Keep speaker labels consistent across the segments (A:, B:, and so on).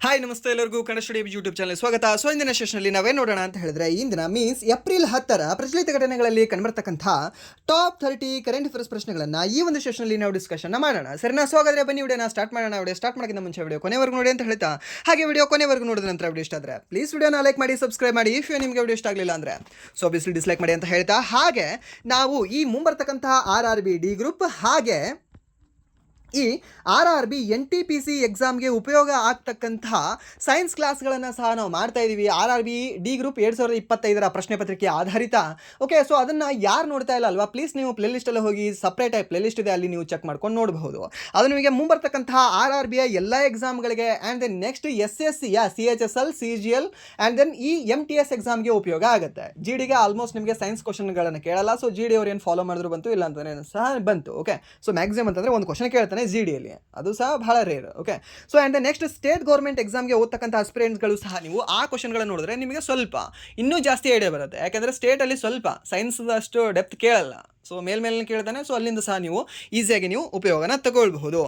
A: Hi ನಮಸ್ತೆ ಎಲ್ಲರಿಗೂ Kannada studio YouTube channel ಸ್ವಾಗತ. ಸೊ ಇಂದಿನ ಸೆಷನಲ್ಲಿ ನಾವೇನು ನೋಡೋಣ ಅಂತ ಹೇಳಿದ್ರೆ, ಇಂದಿನ ಮೀನ್ಸ್ ಏಪ್ರಿಲ್ 10ರ ಪ್ರಚಲಿತ ಘಟನೆಗಳಲ್ಲಿ ಕಂಡುಬರ್ತಕ್ಕಂಥ ಟಾಪ್ 30 ಕರೆಂಟ್ ಅಫೇರ್ಸ್ ಪ್ರಶ್ನೆಗಳನ್ನು ಈ ಒಂದು ಸೆಷನಲ್ಲಿ ನಾವು ಡಿಸ್ಕಷನ್ ಮಾಡೋಣ. ಸರಿನಾ? ಸೊ ಹಾಗಾದ್ರೆ ಬನ್ನಿ ವಿಡಿಯೋನ ಸ್ಟಾರ್ಟ್ ಮಾಡೋಣ. ವಿಡಿಯೋ ಸ್ಟಾರ್ಟ್ ಮಾಡೋಕ್ಕಿಂತ ಮುಂಚೆ ವಿಡಿಯೋ ಕೊನೆವರೆಗೂ ನೋಡಿ ಅಂತ ಹೇಳ್ತಾ, ಹಾಗೆ ವಿಡಿಯೋ ಕೊನೆವರೆಗೂ ನೋಡಿದ ನಂತರ ವಿಡಿಯೋ ಇಷ್ಟ ಆದರೆ ಪ್ಲೀಸ್ ವಿಡಿಯೋನ ಲೈಕ್ ಮಾಡಿ, ಸಬ್ಸ್ಕ್ರೈಬ್ ಮಾಡಿ. ಇಫ್ ನಿಮಗೆ ವಿಡಿಯೋ ಇಷ್ಟ ಆಗಲಿಲ್ಲ ಅಂದರೆ ಸೊ ಆಬ್ವಿಯಸ್ಲಿ ಡಿಸ್ಲೈಕ್ ಮಾಡಿ ಅಂತ ಹೇಳ್ತಾ, ಹಾಗೆ ನಾವು ಈ ಮುಂಬರ್ತಕ್ಕಂಥ RRB ಡಿ ಗ್ರೂಪ್ ಹಾಗೆ ಈ RRB NTPC ಎಕ್ಸಾಮ್ಗೆ ಉಪಯೋಗ ಆಗ್ತಕ್ಕಂತಹ ಸೈನ್ಸ್ ಕ್ಲಾಸ್ಗಳನ್ನು ಸಹ ನಾವು ಮಾಡ್ತಾ ಇದ್ದೀವಿ. RRB ಡಿ ಗ್ರೂಪ್ 2025ರ ಪ್ರಶ್ನೆ ಪತ್ರಿಕೆ ಆಧಾರಿತ. ಓಕೆ, ಸೊ ಅದನ್ನು ಯಾರು ನೋಡ್ತಾ ಇಲ್ಲ ಅಲ್ವಾ, ಪ್ಲೀಸ್ ನೀವು ಪ್ಲೇಲಿಸ್ಟಲ್ಲಿ ಹೋಗಿ ಸಪ್ರೇಟಾಗಿ ಪ್ಲೇಲಿಸ್ಟ್ ಇದೆ, ಅಲ್ಲಿ ನೀವು ಚೆಕ್ ಮಾಡ್ಕೊಂಡು ನೋಡಬಹುದು. ಅದು ನಿಮಗೆ ಮುಂಬರ್ತಕ್ಕಂತಹ RRBಯ ಎಲ್ಲ ಎಕ್ಸಾಮ್ಗಳಿಗೆ ಆ್ಯಂಡ್ ದೆನ್ ನೆಕ್ಸ್ಟ್ SSCಯ CHSL CGL ಆ್ಯಂಡ್ ದೆನ್ ಈ MTS ಎಕ್ಸಾಮ್ಗೆ ಉಪಯೋಗ ಆಗುತ್ತೆ. GDಗೆ ಆಲ್ಮೋಸ್ಟ್ ನಿಮಗೆ ಸೈನ್ಸ್ ಕ್ವಶನ್ಗಳನ್ನು ಕೇಳಲ್ಲ. ಸೊ GD ಅವ್ರು ಏನು ಫಾಲೋ ಮಾಡಿದ್ರು ಬಂತು, ಇಲ್ಲ ಅಂತಲೇ ಸಹ ಬಂತು. ಓಕೆ, ಸೊ ಮ್ಯಾಕ್ಸಿಮಮ್ ಅಂತಂದರೆ ಒಂದು ಕ್ವಶನ್ ಕೇಳ್ತಾನೆ GDಯಲ್ಲಿ, ಅದು ಸಹ ಬಹಳ rare. Okay, so and next state government ಎಕ್ಸಾಮ್ಗೆ ಓದ್ತಕ್ಕಂಥ ಅಸ್ಪಿರೆಂಟ್ಸ್ಗಳು ಸಹ ನೀವು ಆ ಕ್ವಶನ್ಗಳನ್ನು ನೋಡಿದ್ರೆ ನಿಮಗೆ ಸ್ವಲ್ಪ ಇನ್ನೂ ಜಾಸ್ತಿ ಐಡಿಯಾ ಬರುತ್ತೆ. ಯಾಕೆಂದರೆ ಸ್ಟೇಟಲ್ಲಿ ಸ್ವಲ್ಪ ಸೈನ್ಸ್ ಅಷ್ಟು ಡೆಪ್ತ್ ಕೇಳಲ್ಲ, ಸೊ ಮೇಲ್ಮೇಲೆ ಕೇಳ್ತಾನೆ. ಸೊ ಅಲ್ಲಿಂದ ಸಹ ನೀವು ಈಸಿಯಾಗಿ ನೀವು ಉಪಯೋಗನ ತಗೊಳ್ಬಹುದು.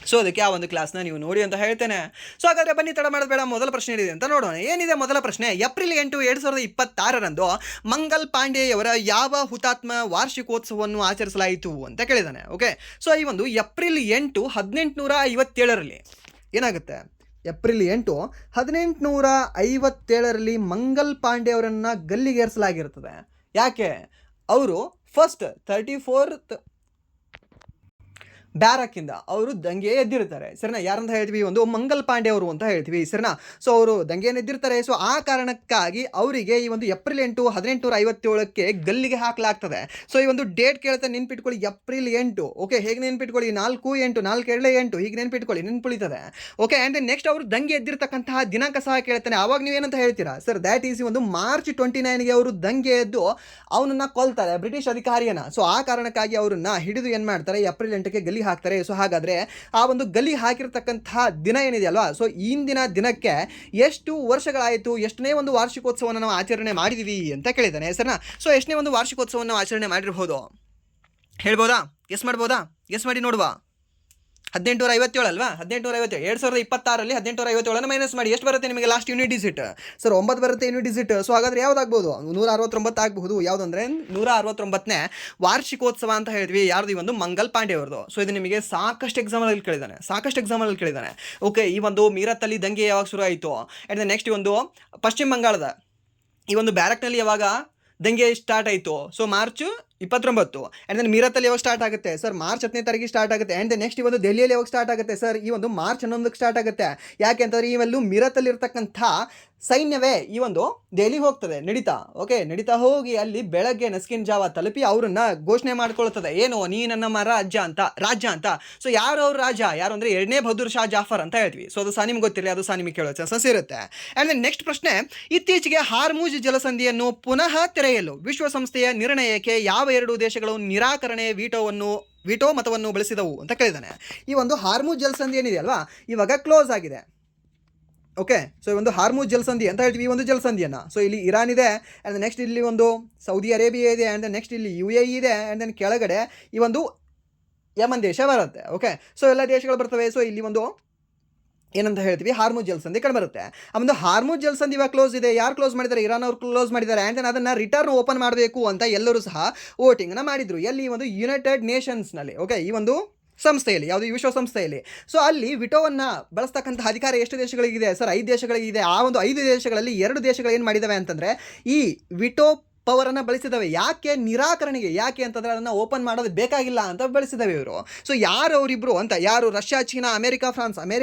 A: ಸೊ ಅದಕ್ಕೆ ಆ ಒಂದು ಕ್ಲಾಸ್ನ ನೀವು ನೋಡಿ ಅಂತ ಹೇಳ್ತೇನೆ. ಸೊ ಹಾಗಾದರೆ ಬನ್ನಿ, ತಡ ಮಾಡೋದು ಬೇಡ, ಮೊದಲ ಪ್ರಶ್ನೆ ಏನಿದೆ ಅಂತ ನೋಡೋಣ. ಏನಿದೆ ಮೊದಲ ಪ್ರಶ್ನೆ? ಏಪ್ರಿಲ್ 8, 2026ರಂದು ಮಂಗಲ್ ಪಾಂಡೆಯವರ ಯಾವ ಹುತಾತ್ಮ ವಾರ್ಷಿಕೋತ್ಸವವನ್ನು ಆಚರಿಸಲಾಯಿತು ಅಂತ ಕೇಳಿದ್ದಾನೆ. ಓಕೆ, ಸೊ ಈ ಒಂದು ಏಪ್ರಿಲ್ 8, 1857ರಲ್ಲಿ ಏನಾಗುತ್ತೆ? ಏಪ್ರಿಲ್ 8, 1857ರಲ್ಲಿ ಮಂಗಲ್ ಪಾಂಡೆ ಅವರನ್ನು ಗಲ್ಲಿಗೇರಿಸಲಾಗಿರ್ತದೆ. ಯಾಕೆ? ಅವರು ಫಸ್ಟ್ 34th ಬ್ಯಾರಕ್ಕಿಂದ ಅವರು ದಂಗೆ ಎದ್ದಿರ್ತಾರೆ. ಸರಿನಾ? ಯಾರಂತ ಹೇಳ್ತೀವಿ? ಒಂದು ಮಂಗಲ್ ಪಾಂಡೆ ಅವರು ಅಂತ ಹೇಳ್ತೀವಿ. ಸರಿನಾ? ಸೊ ಅವರು ದಂಗೆಯನ್ನು ಎದ್ದಿರ್ತಾರೆ. ಸೊ ಆ ಕಾರಣಕ್ಕಾಗಿ ಅವರಿಗೆ ಈ ಒಂದು ಏಪ್ರಿಲ್ 8, 1857ಕ್ಕೆ ಗಲ್ಲಿಗೆ ಹಾಕಲಾಗ್ತದೆ. ಸೊ ಈ ಒಂದು ಡೇಟ್ ಕೇಳ್ತಾ ನೆನ್ಪಿಟ್ಕೊಳ್ಳಿ, ಏಪ್ರಿಲ್ 8. ಓಕೆ, ಹೇಗೆ ನೆನ್ಪಿಟ್ಕೊಳ್ಳಿ? 4-8, 4-2-8 ಹೀಗೆ ನೆನ್ಪಿಟ್ಕೊಳ್ಳಿ, ನೆನ್ಪುಳಿತದೆ. ಓಕೆ, ಆ್ಯಂಡ್ ನೆಕ್ಸ್ಟ್ ಅವರು ದಂಗೆ ಎದ್ದಿರ್ತಕ್ಕಂತಹ ದಿನಾಂಕ ಸಹ ಕೇಳ್ತಾನೆ. ಆವಾಗ ನೀವೇನಂತ ಹೇಳ್ತೀರಾ? ಸರ್ ದ್ಯಾಟ್ ಈಸ್ ಒಂದು ಮಾರ್ಚ್ 29ಗೆ ಅವರು ದಂಗೆ ಎದ್ದು ಅವನನ್ನು ಕೊಲ್ತಾರೆ, ಬ್ರಿಟಿಷ್ ಅಧಿಕಾರಿಯನ್ನ. ಸೊ ಆ ಕಾರಣಕ್ಕಾಗಿ ಅವರನ್ನ ಹಿಡಿದು ಏನು ಮಾಡ್ತಾರೆ? ಏಪ್ರಿಲ್ 8ಕ್ಕೆ ಗಲ್ಲಿ ಹಾಕ್ತಾರೆ. ಸೊ ಹಾಗಾದರೆ ಆ ಒಂದು ಗಲ್ಲಿ ಹಾಕಿರ್ತಕ್ಕಂತಹ ದಿನ ಏನಿದೆಯಲ್ವಾ, ಸೊ ಇಂದಿನ ದಿನಕ್ಕೆ ಎಷ್ಟು ವರ್ಷಗಳಾಯಿತು, ಎಷ್ಟನೇ ಒಂದು ವಾರ್ಷಿಕೋತ್ಸವವನ್ನು ನಾವು ಆಚರಣೆ ಮಾಡಿದ್ದೀವಿ ಅಂತ ಕೇಳಿದ್ದಾನೆ. ಸರಿನಾ? ಸೊ ಎಷ್ಟನೇ ಒಂದು ವಾರ್ಷಿಕೋತ್ಸವವನ್ನು ಆಚರಣೆ ಮಾಡಿರ್ಬೋದು ಹೇಳ್ಬೋದಾ? ಗೆಸ್ ಮಾಡ್ಬೋದಾ? ಗೆಸ್ ಮಾಡಿ ನೋಡುವ. 1857 ಅಲ್ವಾ? 1857, 2026ರಲ್ಲಿ 1857 ಮೈನಸ್ ಮಾಡಿ ಎಷ್ಟು ಬರುತ್ತೆ ನಿಮಗೆ ಲಾಸ್ಟ್ ಯೂನಿಟ್ ಡಿಜಿಟ್? ಸರ್ 9 ಬರುತ್ತೆ ಯೂನಿಟ್ ಡಿಜಿಟ್. ಸೊ ಹಾಗಾದ್ರೆ ಯಾವುದಾಗ್ಬೋದು? 169 ಆಗಬಹುದು. ಯಾವುದಂದ್ರೆ 169ನೇ ವಾರ್ಷಿಕೋತ್ಸವ ಅಂತ ಹೇಳ್ತೀವಿ. ಯಾರ್ದು? ಈ ಒಂದು ಮಂಗಲ್ ಪಾಂಡೆ ಅವ್ರದ್ದು. ಸೊ ಇದು ನಿಮಗೆ ಸಾಕಷ್ಟು ಎಕ್ಸಾಮಲ್ಲಿ ಕೇಳಿದ್ದಾನೆ. ಓಕೆ, ಈ ಒಂದು ಮೀರತ್ತಲ್ಲಿ ದಂಗೆ ಯಾವಾಗ ಶುರು ಆಯಿತು? ಆ್ಯಂಡ್ ನೆಕ್ಸ್ಟ್ ಈ ಒಂದು ಪಶ್ಚಿಮ ಬಂಗಾಳದ ಈ ಒಂದು ಬ್ಯಾರಕ್ನಲ್ಲಿ ಯಾವಾಗ ದಂಗೆ ಸ್ಟಾರ್ಟ್ ಆಯಿತು? So March 29. ಆ್ಯಂಡ್ ದೆನ್ ಮೀರತ್ತಲ್ಲಿ ಯಾವಾಗ ಸ್ಟಾರ್ಟ್ ಆಗುತ್ತೆ? ಸರ್ ಮಾರ್ಚ್ 10ನೇ ತಾರೀಕಿಗೆ ಸ್ಟಾರ್ಟ್ ಆಗುತ್ತೆ. ಆ್ಯಂಡ್ ನೆಕ್ಸ್ಟ್ ಈ ಒಂದು ದೆಹಲಿಯಲ್ಲಿ ಯಾವಾಗ ಸ್ಟಾರ್ಟ್ ಆಗುತ್ತೆ? ಸರ್ ಈ ಒಂದು ಮಾರ್ಚ್ 11ಕ್ಕೆ ಸ್ಟಾರ್ಟ್ ಆಗುತ್ತೆ. ಯಾಕೆ ಅಂತಂದರೆ ಇವೆಲ್ಲೂ ಮೀರತ್ತಲ್ಲಿರ್ತಕ್ಕಂಥ ಸೈನ್ಯವೇ ಈ ಒಂದು ದೆಹಲಿಗೆ ಹೋಗ್ತದೆ ನಡೀತಾ ಹೋಗಿ ಅಲ್ಲಿ ಬೆಳಗ್ಗೆ ನಸ್ಕಿನ್ ಜಾವ ತಲುಪಿ ಅವರನ್ನ ಘೋಷಣೆ ಮಾಡ್ಕೊಳ್ತದೆ. ಏನು? ನೀ ನಮ್ಮ ರಾಜ್ಯ ಅಂತ. ಸೊ ಯಾರು ಅವ್ರ ರಾಜ? ಯಾರು ಅಂದರೆ 2ನೇ ಬಹದ್ದೂರ್ ಶಾ ಜಾಫರ್ ಅಂತ ಹೇಳ್ತೀವಿ. ಸೊ ಅದು ಸಹ ನಿಮ್ಗೆ ಗೊತ್ತಿರಲಿ, ಅದು ಸಹ ನಿಮಗೆ ಕೇಳೋ ಚಾನ್ಸಸ್ ಇರುತ್ತೆ. ಆ್ಯಂಡ್ ದೆನ್ ನೆಕ್ಸ್ಟ್ ಪ್ರಶ್ನೆ, ಇತ್ತೀಚೆಗೆ ಹಾರ್ಮುಜ್ ಜಲಸಂಧಿಯನ್ನು ಪುನಃ ತೆರೆಯಲು ವಿಶ್ವಸಂಸ್ಥೆಯ ನಿರ್ಣಯಕ್ಕೆ ಯಾವ 2 ದೇಶಗಳು ನಿರಾಕರಣೆ ವಿಟೋ ಮತವನ್ನು ಬಳಸಿದವು ಅಂತ ಕೇಳಿದ್ದಾನೆ. ಈ ಒಂದು ಹಾರ್ಮುಜ್ ಜಲಸಂಧಿ ಏನಿದೆ ಅಲ್ವಾ, ಇವಾಗ ಕ್ಲೋಸ್ ಆಗಿದೆ. ಓಕೆ, ಸೊ ಈ ಒಂದು ಹಾರ್ಮುಜ್ ಜಲಸಂಧಿ ಅಂತ ಹೇಳ್ತೀವಿ ಈ ಒಂದು ಜಲಸಂಧಿಯನ್ನು. ಸೊ ಇಲ್ಲಿ ಇರಾನ್ ಇದೆ, ಆ್ಯಂಡ್ ನೆಕ್ಸ್ಟ್ ಇಲ್ಲಿ ಒಂದು ಸೌದಿ ಅರೇಬಿಯಾ ಇದೆ, ಆ್ಯಂಡ್ ನೆಕ್ಸ್ಟ್ ಇಲ್ಲಿ UAE ಇದೆ, ಆ್ಯಂಡ್ ದೆನ್ ಕೆಳಗಡೆ ಈ ಒಂದು ಯಮನ್ ದೇಶ ಬರುತ್ತೆ. ಓಕೆ, ಸೊ ಎಲ್ಲ ದೇಶಗಳು ಬರ್ತವೆ. ಸೊ ಇಲ್ಲಿ ಒಂದು ಏನಂತ ಹೇಳ್ತೀವಿ? ಹಾರ್ಮುಜ್ ಜಲಸಂಧಿ ಕಂಡುಬರುತ್ತೆ. ಆ ಒಂದು ಹಾರ್ಮುಜ್ ಜಲಸಂಧಿ ಇವಾಗ ಕ್ಲೋಸ್ ಇದೆ. ಯಾರು ಕ್ಲೋಸ್ ಮಾಡಿದ್ದಾರೆ? ಇರಾನ್ ಅವರು ಕ್ಲೋಸ್ ಮಾಡಿದ್ದಾರೆ. ಆ್ಯಂಡ್ ದೆನ್ ಅದನ್ನು ರಿಟರ್ನ್ ಓಪನ್ ಮಾಡಬೇಕು ಅಂತ ಎಲ್ಲರೂ ಸಹ ವೋಟಿಂಗ್ನ ಮಾಡಿದರು. ಎಲ್ಲಿ? ಈ ಒಂದು ಯುನೈಟೆಡ್ ನೇಷನ್ಸ್ನಲ್ಲಿ. ಓಕೆ, ಈ ಒಂದು ಸಂಸ್ಥೆಯಲ್ಲಿ, ಯಾವುದು? ಈ ವಿಶ್ವಸಂಸ್ಥೆಯಲ್ಲಿ. ಸೊ ಅಲ್ಲಿ ವಿಟೋವನ್ನು ಬಳಸ್ತಕ್ಕಂಥ ಅಧಿಕಾರ ಎಷ್ಟು ದೇಶಗಳಿಗಿದೆ? ಸರ್ 5 ದೇಶಗಳಿಗಿದೆ. ಆ ಒಂದು 5 ದೇಶಗಳಲ್ಲಿ 2 ದೇಶಗಳು ಏನು ಮಾಡಿದ್ದಾವೆ ಅಂತಂದರೆ ಈ ವಿಟೋ ಪವರನ್ನು ಬಳಸಿದ್ದಾವೆ. ಯಾಕೆ? ನಿರಾಕರಣೆಗೆ. ಯಾಕೆ ಅಂತಂದರೆ ಅದನ್ನು ಓಪನ್ ಮಾಡೋದು ಬೇಕಾಗಿಲ್ಲ ಅಂತ ಬಳಸಿದ್ದಾವೆ ಇವರು. ಸೊ ಯಾರು ಅವರಿಬ್ಬರು ಅಂತ? ಯಾರು? Russia, China, America, France.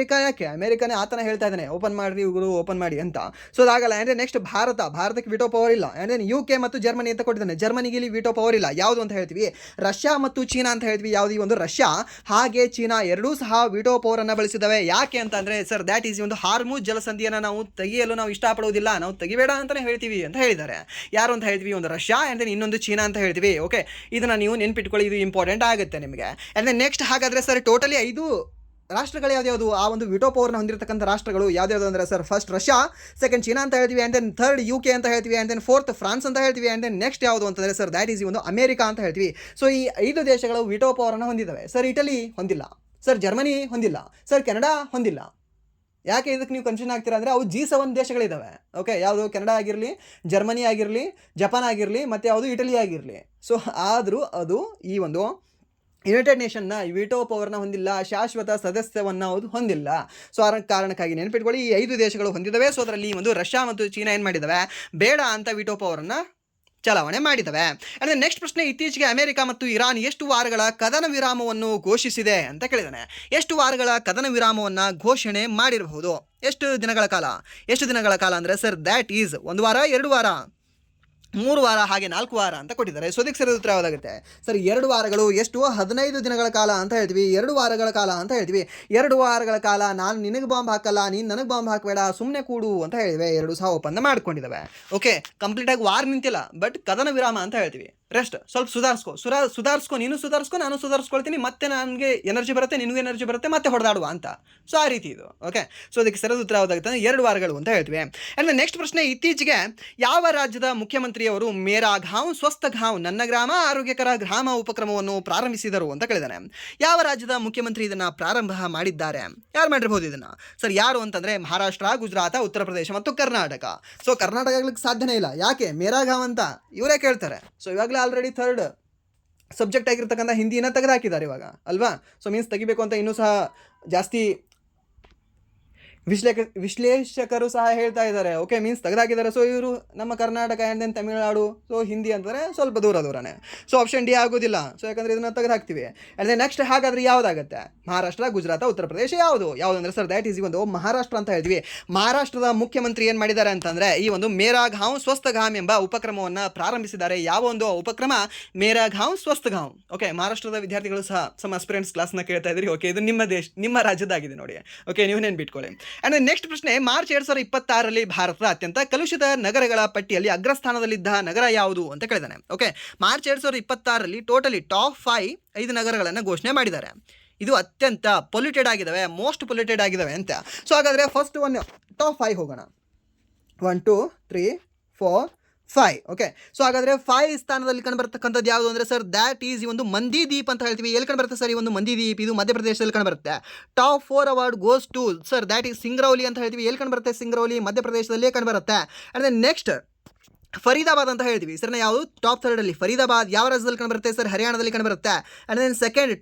A: ಯಾಕೆ? ಅಮೆರಿಕನೇ ಆತನ ಹೇಳ್ತಾ ಇದ್ದಾನೆ ಓಪನ್ ಮಾಡಿ ಇವರು, ಓಪನ್ ಮಾಡಿ ಅಂತ. ಸೊ ಅದಾಗಲ್ಲ. ಆ್ಯಂಡ್ ನೆಕ್ಸ್ಟ್ ಭಾರತಕ್ಕೆ ವಿಟೋ ಪವರ್ ಇಲ್ಲ. ಆ್ಯಂಡ್ ದೆನ್ UK ಮತ್ತು ಜರ್ಮನಿ ಅಂತ ಕೊಟ್ಟಿದ್ದಾನೆ. ಜರ್ಮನಿಗೆ ಇಲ್ಲಿ ವಿಟೋ ಪವರ್ ಇಲ್ಲ. ಯಾವುದು ಅಂತ ಹೇಳ್ತೀವಿ? ರಷ್ಯಾ ಮತ್ತು ಚೀನಾ ಅಂತ ಹೇಳ್ತೀವಿ. ಯಾವುದು? ಈ ಒಂದು ರಷ್ಯಾ ಹಾಗೆ ಚೀನಾ ಎರಡೂ ಸಹ ವಿಟೋ ಪವರನ್ನು ಬಳಸಿದ್ದಾವೆ. ಯಾಕೆ ಅಂತಂದರೆ ಸರ್ ದ್ಯಾಟ್ ಈಸ್ ಒಂದು ಹಾರ್ಮುಜ್ ಜಲಸಂಧಿಯನ್ನು ನಾವು ತೆಗೆಯಲು ನಾವು ಇಷ್ಟಪಡುವುದಿಲ್ಲ, ನಾವು ತೆಗಿಬೇಡ ಅಂತಲೇ ಹೇಳ್ತೀವಿ ಅಂತ ಹೇಳಿದ್ದಾರೆ. ಯಾರು ಅಂತ ಹೇಳ್ತೀವಿ? ಒಂದು ರಷ್ಯಾ, ಆ್ಯಂಡ್ ದೆನ್ ಇನ್ನೊಂದು ಚೀನಾ ಅಂತ ಹೇಳ್ತೀವಿ. ಓಕೆ, ಇದನ್ನು ನೀವು ನೆನ್ಪಿಟ್ಕೊಳ್ಳಿ, ಇದು ಇಂಪಾರ್ಟೆಂಟ್ ಆಗುತ್ತೆ ನಿಮಗೆ. ಆ್ಯಂಡ್ ದೆನ್ ನೆಕ್ಸ್ಟ್ ಹಾಗಾದರೆ ಸರ್ ಟೋಟಲಿ 5 ರಾಷ್ಟ್ರಗಳು ಯಾವ್ದು? ಆ ಒಂದು ವಿಟೋ ಪವರ್ನ ಹೊಂದಿರತಕ್ಕಂಥ ರಾಷ್ಟ್ರಗಳು ಯಾವ್ದು ಅಂದರೆ sir first Russia, second China ಅಂತ ಹೇಳ್ತೀವಿ, ಆ್ಯಂಡ್ ದೆನ್ ಥರ್ಡ್ UK ಅಂತ ಹೇಳ್ತೀವಿ, ಆ್ಯಂಡ್ ದೆನ್ ಫೋರ್ತ್ ಫ್ರಾನ್ಸ್ ಅಂತ ಹೇಳ್ತೀವಿ, ಆ್ಯಂಡ್ ದೆನ್ ನೆಕ್ಸ್ಟ್ ಯಾವುದು ಅಂತಂದರೆ ಸರ್ ದ್ಯಾಟ್ ಈಸ್ ಒಂದು ಅಮೆರಿಕ ಅಂತ ಹೇಳ್ತೀವಿ. ಸೊ ಈ 5 ದೇಶಗಳು ವಿಟೋ ಪವರನ್ನು ಹೊಂದಿದ್ದಾವೆ. ಸರ್ ಇಟಲಿ ಹೊಂದಿಲ್ಲ, ಸರ್ ಜರ್ಮನಿ ಹೊಂದಿಲ್ಲ, ಸರ್ ಕೆನಡಾ ಹೊಂದಿಲ್ಲ. ಯಾಕೆ ಇದಕ್ಕೆ ನೀವು ಕನ್ಫ್ಯೂಷನ್ ಆಗ್ತೀರಾ ಅಂದರೆ ಅವು G7 ದೇಶಗಳಿದ್ದಾವೆ. ಓಕೆ, ಯಾವುದು ಕೆನಡಾ ಆಗಿರಲಿ, ಜರ್ಮನಿ ಆಗಿರಲಿ, ಜಪಾನ್ ಆಗಿರಲಿ, ಮತ್ತು ಯಾವುದು ಇಟಲಿ ಆಗಿರಲಿ. ಸೊ ಆದರೂ ಅದು ಈ ಒಂದು ಯುನೈಟೆಡ್ ನೇಷನ್ನ ವಿಟೋ ಪವರ್ನ ಹೊಂದಿಲ್ಲ, ಶಾಶ್ವತ ಸದಸ್ಯವನ್ನು ಅದು ಹೊಂದಿಲ್ಲ. ಸೊ ಆ ಕಾರಣಕ್ಕಾಗಿ ನೆನಪಿಟ್ಕೊಳ್ಳಿ, ಈ 5 ದೇಶಗಳು ಹೊಂದಿದ್ದಾವೆ. ಸೊ ಅದರಲ್ಲಿ ಒಂದು ರಷ್ಯಾ ಮತ್ತು ಚೀನಾ ಏನು ಮಾಡಿದ್ದಾವೆ, ಬೇಡ ಅಂತ ವಿಟೋ ಪವರನ್ನು ಚಲಾವಣೆ ಮಾಡಿದ್ದಾವೆ. ಅಂದರೆ ನೆಕ್ಸ್ಟ್ ಪ್ರಶ್ನೆ, ಇತ್ತೀಚೆಗೆ ಅಮೆರಿಕ ಮತ್ತು ಇರಾನ್ ಎಷ್ಟು ವಾರಗಳ ಕದನ ವಿರಾಮವನ್ನು ಘೋಷಿಸಿದೆ ಅಂತ ಕೇಳಿದ್ದಾನೆ. ಎಷ್ಟು ವಾರಗಳ ಕದನ ವಿರಾಮವನ್ನು ಘೋಷಣೆ ಮಾಡಿರಬಹುದು, ಎಷ್ಟು ದಿನಗಳ ಕಾಲ ಅಂದರೆ ಸರ್ ದ್ಯಾಟ್ ಈಸ್ 1 ವಾರ, 2 ವಾರ, 3 ವಾರ, ಹಾಗೆ 4 ವಾರ ಅಂತ ಕೊಟ್ಟಿದ್ದಾರೆ. ಸೊ ಅದಕ್ಕೆ ಸರಿಯಾದ ಉತ್ತರ ಯಾವುದಾಗುತ್ತೆ ಸರ್? 2 ವಾರಗಳು. ಎಷ್ಟು? 15 ದಿನಗಳ ಕಾಲ ಅಂತ ಹೇಳ್ತೀವಿ, 2 ವಾರಗಳ ಕಾಲ ಅಂತ ಹೇಳ್ತೀವಿ. 2 ವಾರಗಳ ಕಾಲ ನಾನು ನಿನಗೆ ಬಾಂಬ್ ಹಾಕಲ್ಲ, ನೀನು ನನಗೆ ಬಾಂಬ್ ಹಾಕಬೇಡ, ಸುಮ್ಮನೆ ಕೂಡು ಅಂತ ಹೇಳಿವೆ. 2 ಸಹ ಒಪ್ಪಂದ ಮಾಡ್ಕೊಂಡಿದ್ದಾವೆ. ಓಕೆ, ಕಂಪ್ಲೀಟಾಗಿ ವಾರ್ ನಿಂತಿಲ್ಲ, ಬಟ್ ಕದನ ವಿರಾಮ ಅಂತ ಹೇಳ್ತೀವಿ. ರೆಸ್ಟ್ ಸ್ವಲ್ಪ ಸುಧಾರಿಸ್ಕೊ, ನೀನು ಸುಧಾರಿಸ್ಕೊ, ನಾನು ಸುಧಾರಿಸ್ಕೊಳ್ತೀನಿ, ಮತ್ತೆ ನನಗೆ ಎನರ್ಜಿ ಬರುತ್ತೆ, ನಿನಗೂ ಎನರ್ಜಿ ಬರುತ್ತೆ, ಮತ್ತೆ ಹೊಡೆದಾಡುವ ಅಂತ. ಸೊ ಆ ರೀತಿ ಇದು. ಓಕೆ, ಸೊ ಅದಕ್ಕೆ ಸರಿಯಾದ ಉತ್ತರ ಯಾವುದಾಗುತ್ತೆ? 2 ವಾರಗಳು ಅಂತ ಹೇಳ್ತೀವಿ. ಆ್ಯಂಡ್ ನೆಕ್ಸ್ಟ್ ಪ್ರಶ್ನೆ, ಇತ್ತೀಚೆಗೆ ಯಾವ ರಾಜ್ಯದ ಮುಖ್ಯಮಂತ್ರಿಯವರು ಮೇರಾ ಗಾಂವ್ ಸ್ವಸ್ಥ ಗಾಂವ್, ನನ್ನ ಗ್ರಾಮ ಆರೋಗ್ಯಕರ ಗ್ರಾಮ ಉಪಕ್ರಮವನ್ನು ಪ್ರಾರಂಭಿಸಿದರು ಅಂತ ಕೇಳಿದಾನೆ. ಯಾವ ರಾಜ್ಯದ ಮುಖ್ಯಮಂತ್ರಿ ಇದನ್ನು ಪ್ರಾರಂಭ ಮಾಡಿದ್ದಾರೆ? ಯಾರು ಮಾಡಿರ್ಬೋದು ಇದನ್ನು ಸರ್? ಯಾರು ಅಂತಂದರೆ ಮಹಾರಾಷ್ಟ್ರ, ಗುಜರಾತ್, ಉತ್ತರ ಪ್ರದೇಶ ಮತ್ತು ಕರ್ನಾಟಕ. ಸೊ ಕರ್ನಾಟಕ ಆಗ್ಲಿಕ್ಕೆ ಸಾಧ್ಯನೇ ಇಲ್ಲ. ಯಾಕೆ? ಮೇರಾ ಗಾಂವ್ ಅಂತ ಇವರೇ ಕೇಳ್ತಾರೆ. ಸೊ ಇವಾಗಲೇ ಆಲ್ರೆಡಿ 3rd ಸಬ್ಜೆಕ್ಟ್ ಆಗಿರ್ತಕ್ಕಂಥ ಹಿಂದಿನ ತೆಗೆದುಹಾಕಿದ್ದಾರೆ ಇವಾಗ ಅಲ್ವಾ. ಸೊ ಮೀನ್ಸ್ ತೆಗಿಬೇಕು ಅಂತ ಇನ್ನೂ ಸಹ ಜಾಸ್ತಿ ವಿಶ್ಲೇಷಕರು ಸಹ ಹೇಳ್ತಾ ಇದ್ದಾರೆ. Okay, means ತೆಗೆದಾಕಿದ್ದಾರೆ. ಸೊ ಇವರು ನಮ್ಮ Karnataka and then Tamil Nadu, so Hindi ಅಂತಾರೆ ಸ್ವಲ್ಪ ದೂರನೇ. ಸೊ ಆಪ್ಷನ್ ಡಿ ಆಗೋದಿಲ್ಲ. ಸೊ ಯಾಕಂದರೆ ಇದನ್ನು ತೆಗೆದುಹಾಕ್ತೀವಿ. ಆ್ಯಂಡ್ ದೆನ್ ನೆಕ್ಸ್ಟ್ ಹಾಗಾದರೆ ಯಾವುದಾಗುತ್ತೆ? ಮಹಾರಾಷ್ಟ್ರ, ಗುಜರಾತ್, ಉತ್ತರ ಪ್ರದೇಶ ಯಾವುದು ಅಂದರೆ ಸರ್ ದ್ಯಾಟ್ ಈಸ್ ಒಂದು ಮಹಾರಾಷ್ಟ್ರ ಅಂತ ಹೇಳ್ತೀವಿ. ಮಹಾರಾಷ್ಟ್ರದ ಮುಖ್ಯಮಂತ್ರಿ ಏನು ಮಾಡಿದ್ದಾರೆ ಅಂತಂದರೆ ಈ ಒಂದು ಮೇರಾ ಗಾಂವ್ ಸ್ವಸ್ಥ ಗಾಂವ್ ಎಂಬ ಉಪಕ್ರಮವನ್ನು ಪ್ರಾರಂಭಿಸಿದ್ದಾರೆ. ಯಾವ ಒಂದು ಉಪಕ್ರಮ? ಮೇರಾ ಗಾಂವ್ ಸ್ವಸ್ಥ ಗಾಂವ್. ಓಕೆ, ಮಹಾರಾಷ್ಟ್ರದ ವಿದ್ಯಾರ್ಥಿಗಳು ಸಹ ಸಮ್ ಆಸ್ಪಿರೆಂಟ್ಸ್ ಕ್ಲಾಸ್ನ ಕೇಳ್ತಾ ಇದ್ರಿ. ಓಕೆ, ಇದು ನಿಮ್ಮ ರಾಜ್ಯದಾಗಿದೆ ನೋಡಿ. ಓಕೆ, ನೀವು ನೆನ್ಪಿಟ್ಕೊಳ್ಳಿ. ಆ್ಯಂಡ್ ನೆಕ್ಸ್ಟ್ ಪ್ರಶ್ನೆ, ಮಾರ್ಚ್ 2026ರಲ್ಲಿ ಭಾರತದ ಅತ್ಯಂತ ಕಲುಷಿತ ನಗರಗಳ ಪಟ್ಟಿಯಲ್ಲಿ ಅಗ್ರಸ್ಥಾನದಲ್ಲಿದ್ದ ನಗರ ಯಾವುದು ಅಂತ ಕೇಳಿದಾನೆ. ಓಕೆ, ಮಾರ್ಚ್ 2026ರಲ್ಲಿ ಟೋಟಲಿ ಟಾಪ್ 5 ನಗರಗಳನ್ನು ಘೋಷಣೆ ಮಾಡಿದ್ದಾರೆ. ಇದು ಅತ್ಯಂತ ಪೊಲ್ಯೂಟೆಡ್ ಆಗಿದ್ದಾವೆ, ಮೋಸ್ಟ್ ಪೊಲ್ಯೂಟೆಡ್ ಆಗಿದ್ದಾವೆ ಅಂತ. ಸೊ ಹಾಗಾದರೆ ಫಸ್ಟ್ ಒನ್ ಟಾಪ್ 5 ಹೋಗೋಣ. 1 2 3 4 5. ಓಕೆ, ಸೊ ಹಾಗಾದರೆ 5 ಸ್ಥಾನದಲ್ಲಿ ಕಂಡುಬರ್ತಕ್ಕಂಥದ್ದು ಯಾವುದು ಅಂದರೆ ಸರ್ ದ್ಯಾಟ್ ಈಸ್ ಈ ಒಂದು ಮಂದಿ ದ್ವೀಪ್ ಅಂತ ಹೇಳ್ತೀವಿ. ಎಲ್ಲಿ ಕಂಡುಬರುತ್ತೆ ಸರ್ ಈ ಒಂದು ಮಂದಿ ದ್ವೀಪ್? ಇದು ಮಧ್ಯಪ್ರದೇಶದಲ್ಲಿ ಕಂಡುಬರುತ್ತೆ. Top 4 award goes to sir that is Singrauli ಅಂತ ಹೇಳ್ತೀವಿ. ಎಲ್ಲಿ ಕಂಡುಬರುತ್ತೆ? ಸಿಂಗ್ರೌಲಿ ಮಧ್ಯಪ್ರದೇಶದಲ್ಲೇ ಕಂಡುಬರುತ್ತೆ. ಆ್ಯಂಡ್ ದೆನ್ ನೆಕ್ಸ್ಟ್ ಫರೀದಾಬಾದ್ ಅಂತ ಹೇಳ್ತೀವಿ. ಸರ್ನ ಯಾವುದು? ಟಾಪ್ 3ರಲ್ಲಿ ಫರೀದಾಬಾದ್. ಯಾವ ರಾಜ್ಯದಲ್ಲಿ ಕಂಡುಬರುತ್ತೆ ಸರ್? ಹರಿಯಾಣದಲ್ಲಿ ಕಂಡುಬರುತ್ತೆ. And then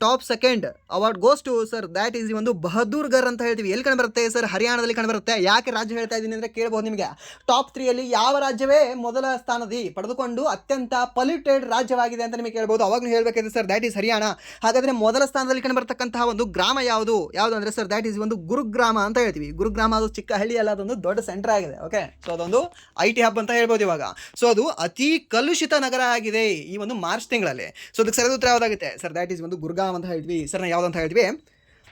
A: top second award goes to sir that is ಒಂದು ಬಹದ್ದೂರ್ಗರ್ ಅಂತ ಹೇಳ್ತೀವಿ. ಎಲ್ಲಿ ಕಂಡುಬರುತ್ತೆ ಸರ್? ಹರಿಯಾಣದಲ್ಲಿ ಕಂಡುಬರುತ್ತೆ. ಯಾಕೆ ರಾಜ್ಯ ಹೇಳ್ತಾ ಇದ್ದೀನಿ ಅಂದರೆ ಕೇಳ್ಬೋದು ನಿಮಗೆ. ಟಾಪ್ 3ಯಲ್ಲಿ ಯಾವ ರಾಜ್ಯವೇ ಮೊದಲ ಸ್ಥಾನದಿ ಪಡೆದುಕೊಂಡು ಅತ್ಯಂತ ಪೊಲ್ಯೂಟೆಡ್ ರಾಜ್ಯವಾಗಿದೆ ಅಂತ ನಿಮಗೆ ಕೇಳ್ಬೋದು. ಅವಾಗಲೂ ಹೇಳಬೇಕಿದೆ ಸರ್ ದ್ಯಾಟ್ ಈಸ್ ಹರಿಯಾಣ. ಹಾಗಾದರೆ ಮೊದಲ ಸ್ಥಾನದಲ್ಲಿ ಕಂಡುಬರ್ತಕ್ಕಂತಹ ಒಂದು ಗ್ರಾಮ ಯಾವುದು ಅಂದರೆ ಸರ್ ದ್ಯಾಟ್ ಈಸ್ ಒಂದು ಗುರುಗ್ರಾಮ ಅಂತ ಹೇಳ್ತೀವಿ. ಗುರುಗ್ರಾಮ ಅದು ಚಿಕ್ಕ ಹಳ್ಳಿ ಅಲ್ಲ, ಅದೊಂದು ದೊಡ್ಡ ಸೆಂಟರ್ ಆಗಿದೆ. ಓಕೆ, ಸೊ ಅದೊಂದು IT ಹಬ್ ಅಂತ ಹೇಳ್ಬೋದು ಇವಾಗ. ಸೊ ಅದು ಅತಿ ಕಲುಷಿತ ನಗರ ಆಗಿದೆ ಈ ಒಂದು ಮಾರ್ಚ್ ತಿಂಗಳಲ್ಲಿ. ಸೊ ಅದಕ್ಕೆ ಸರಿಯಾದ ಉತ್ತರ ಯಾವುದಾಗುತ್ತೆ ಸರ್? ದ್ಯಾಟ್ ಈಸ್ ಒಂದು ಗುರುಗಾಂವ್ ಅಂತ ಹೇಳ್ತೀವಿ. ಸರ್ನ ಯಾವ್ದು ಅಂತ ಹೇಳ್ತೀವಿ?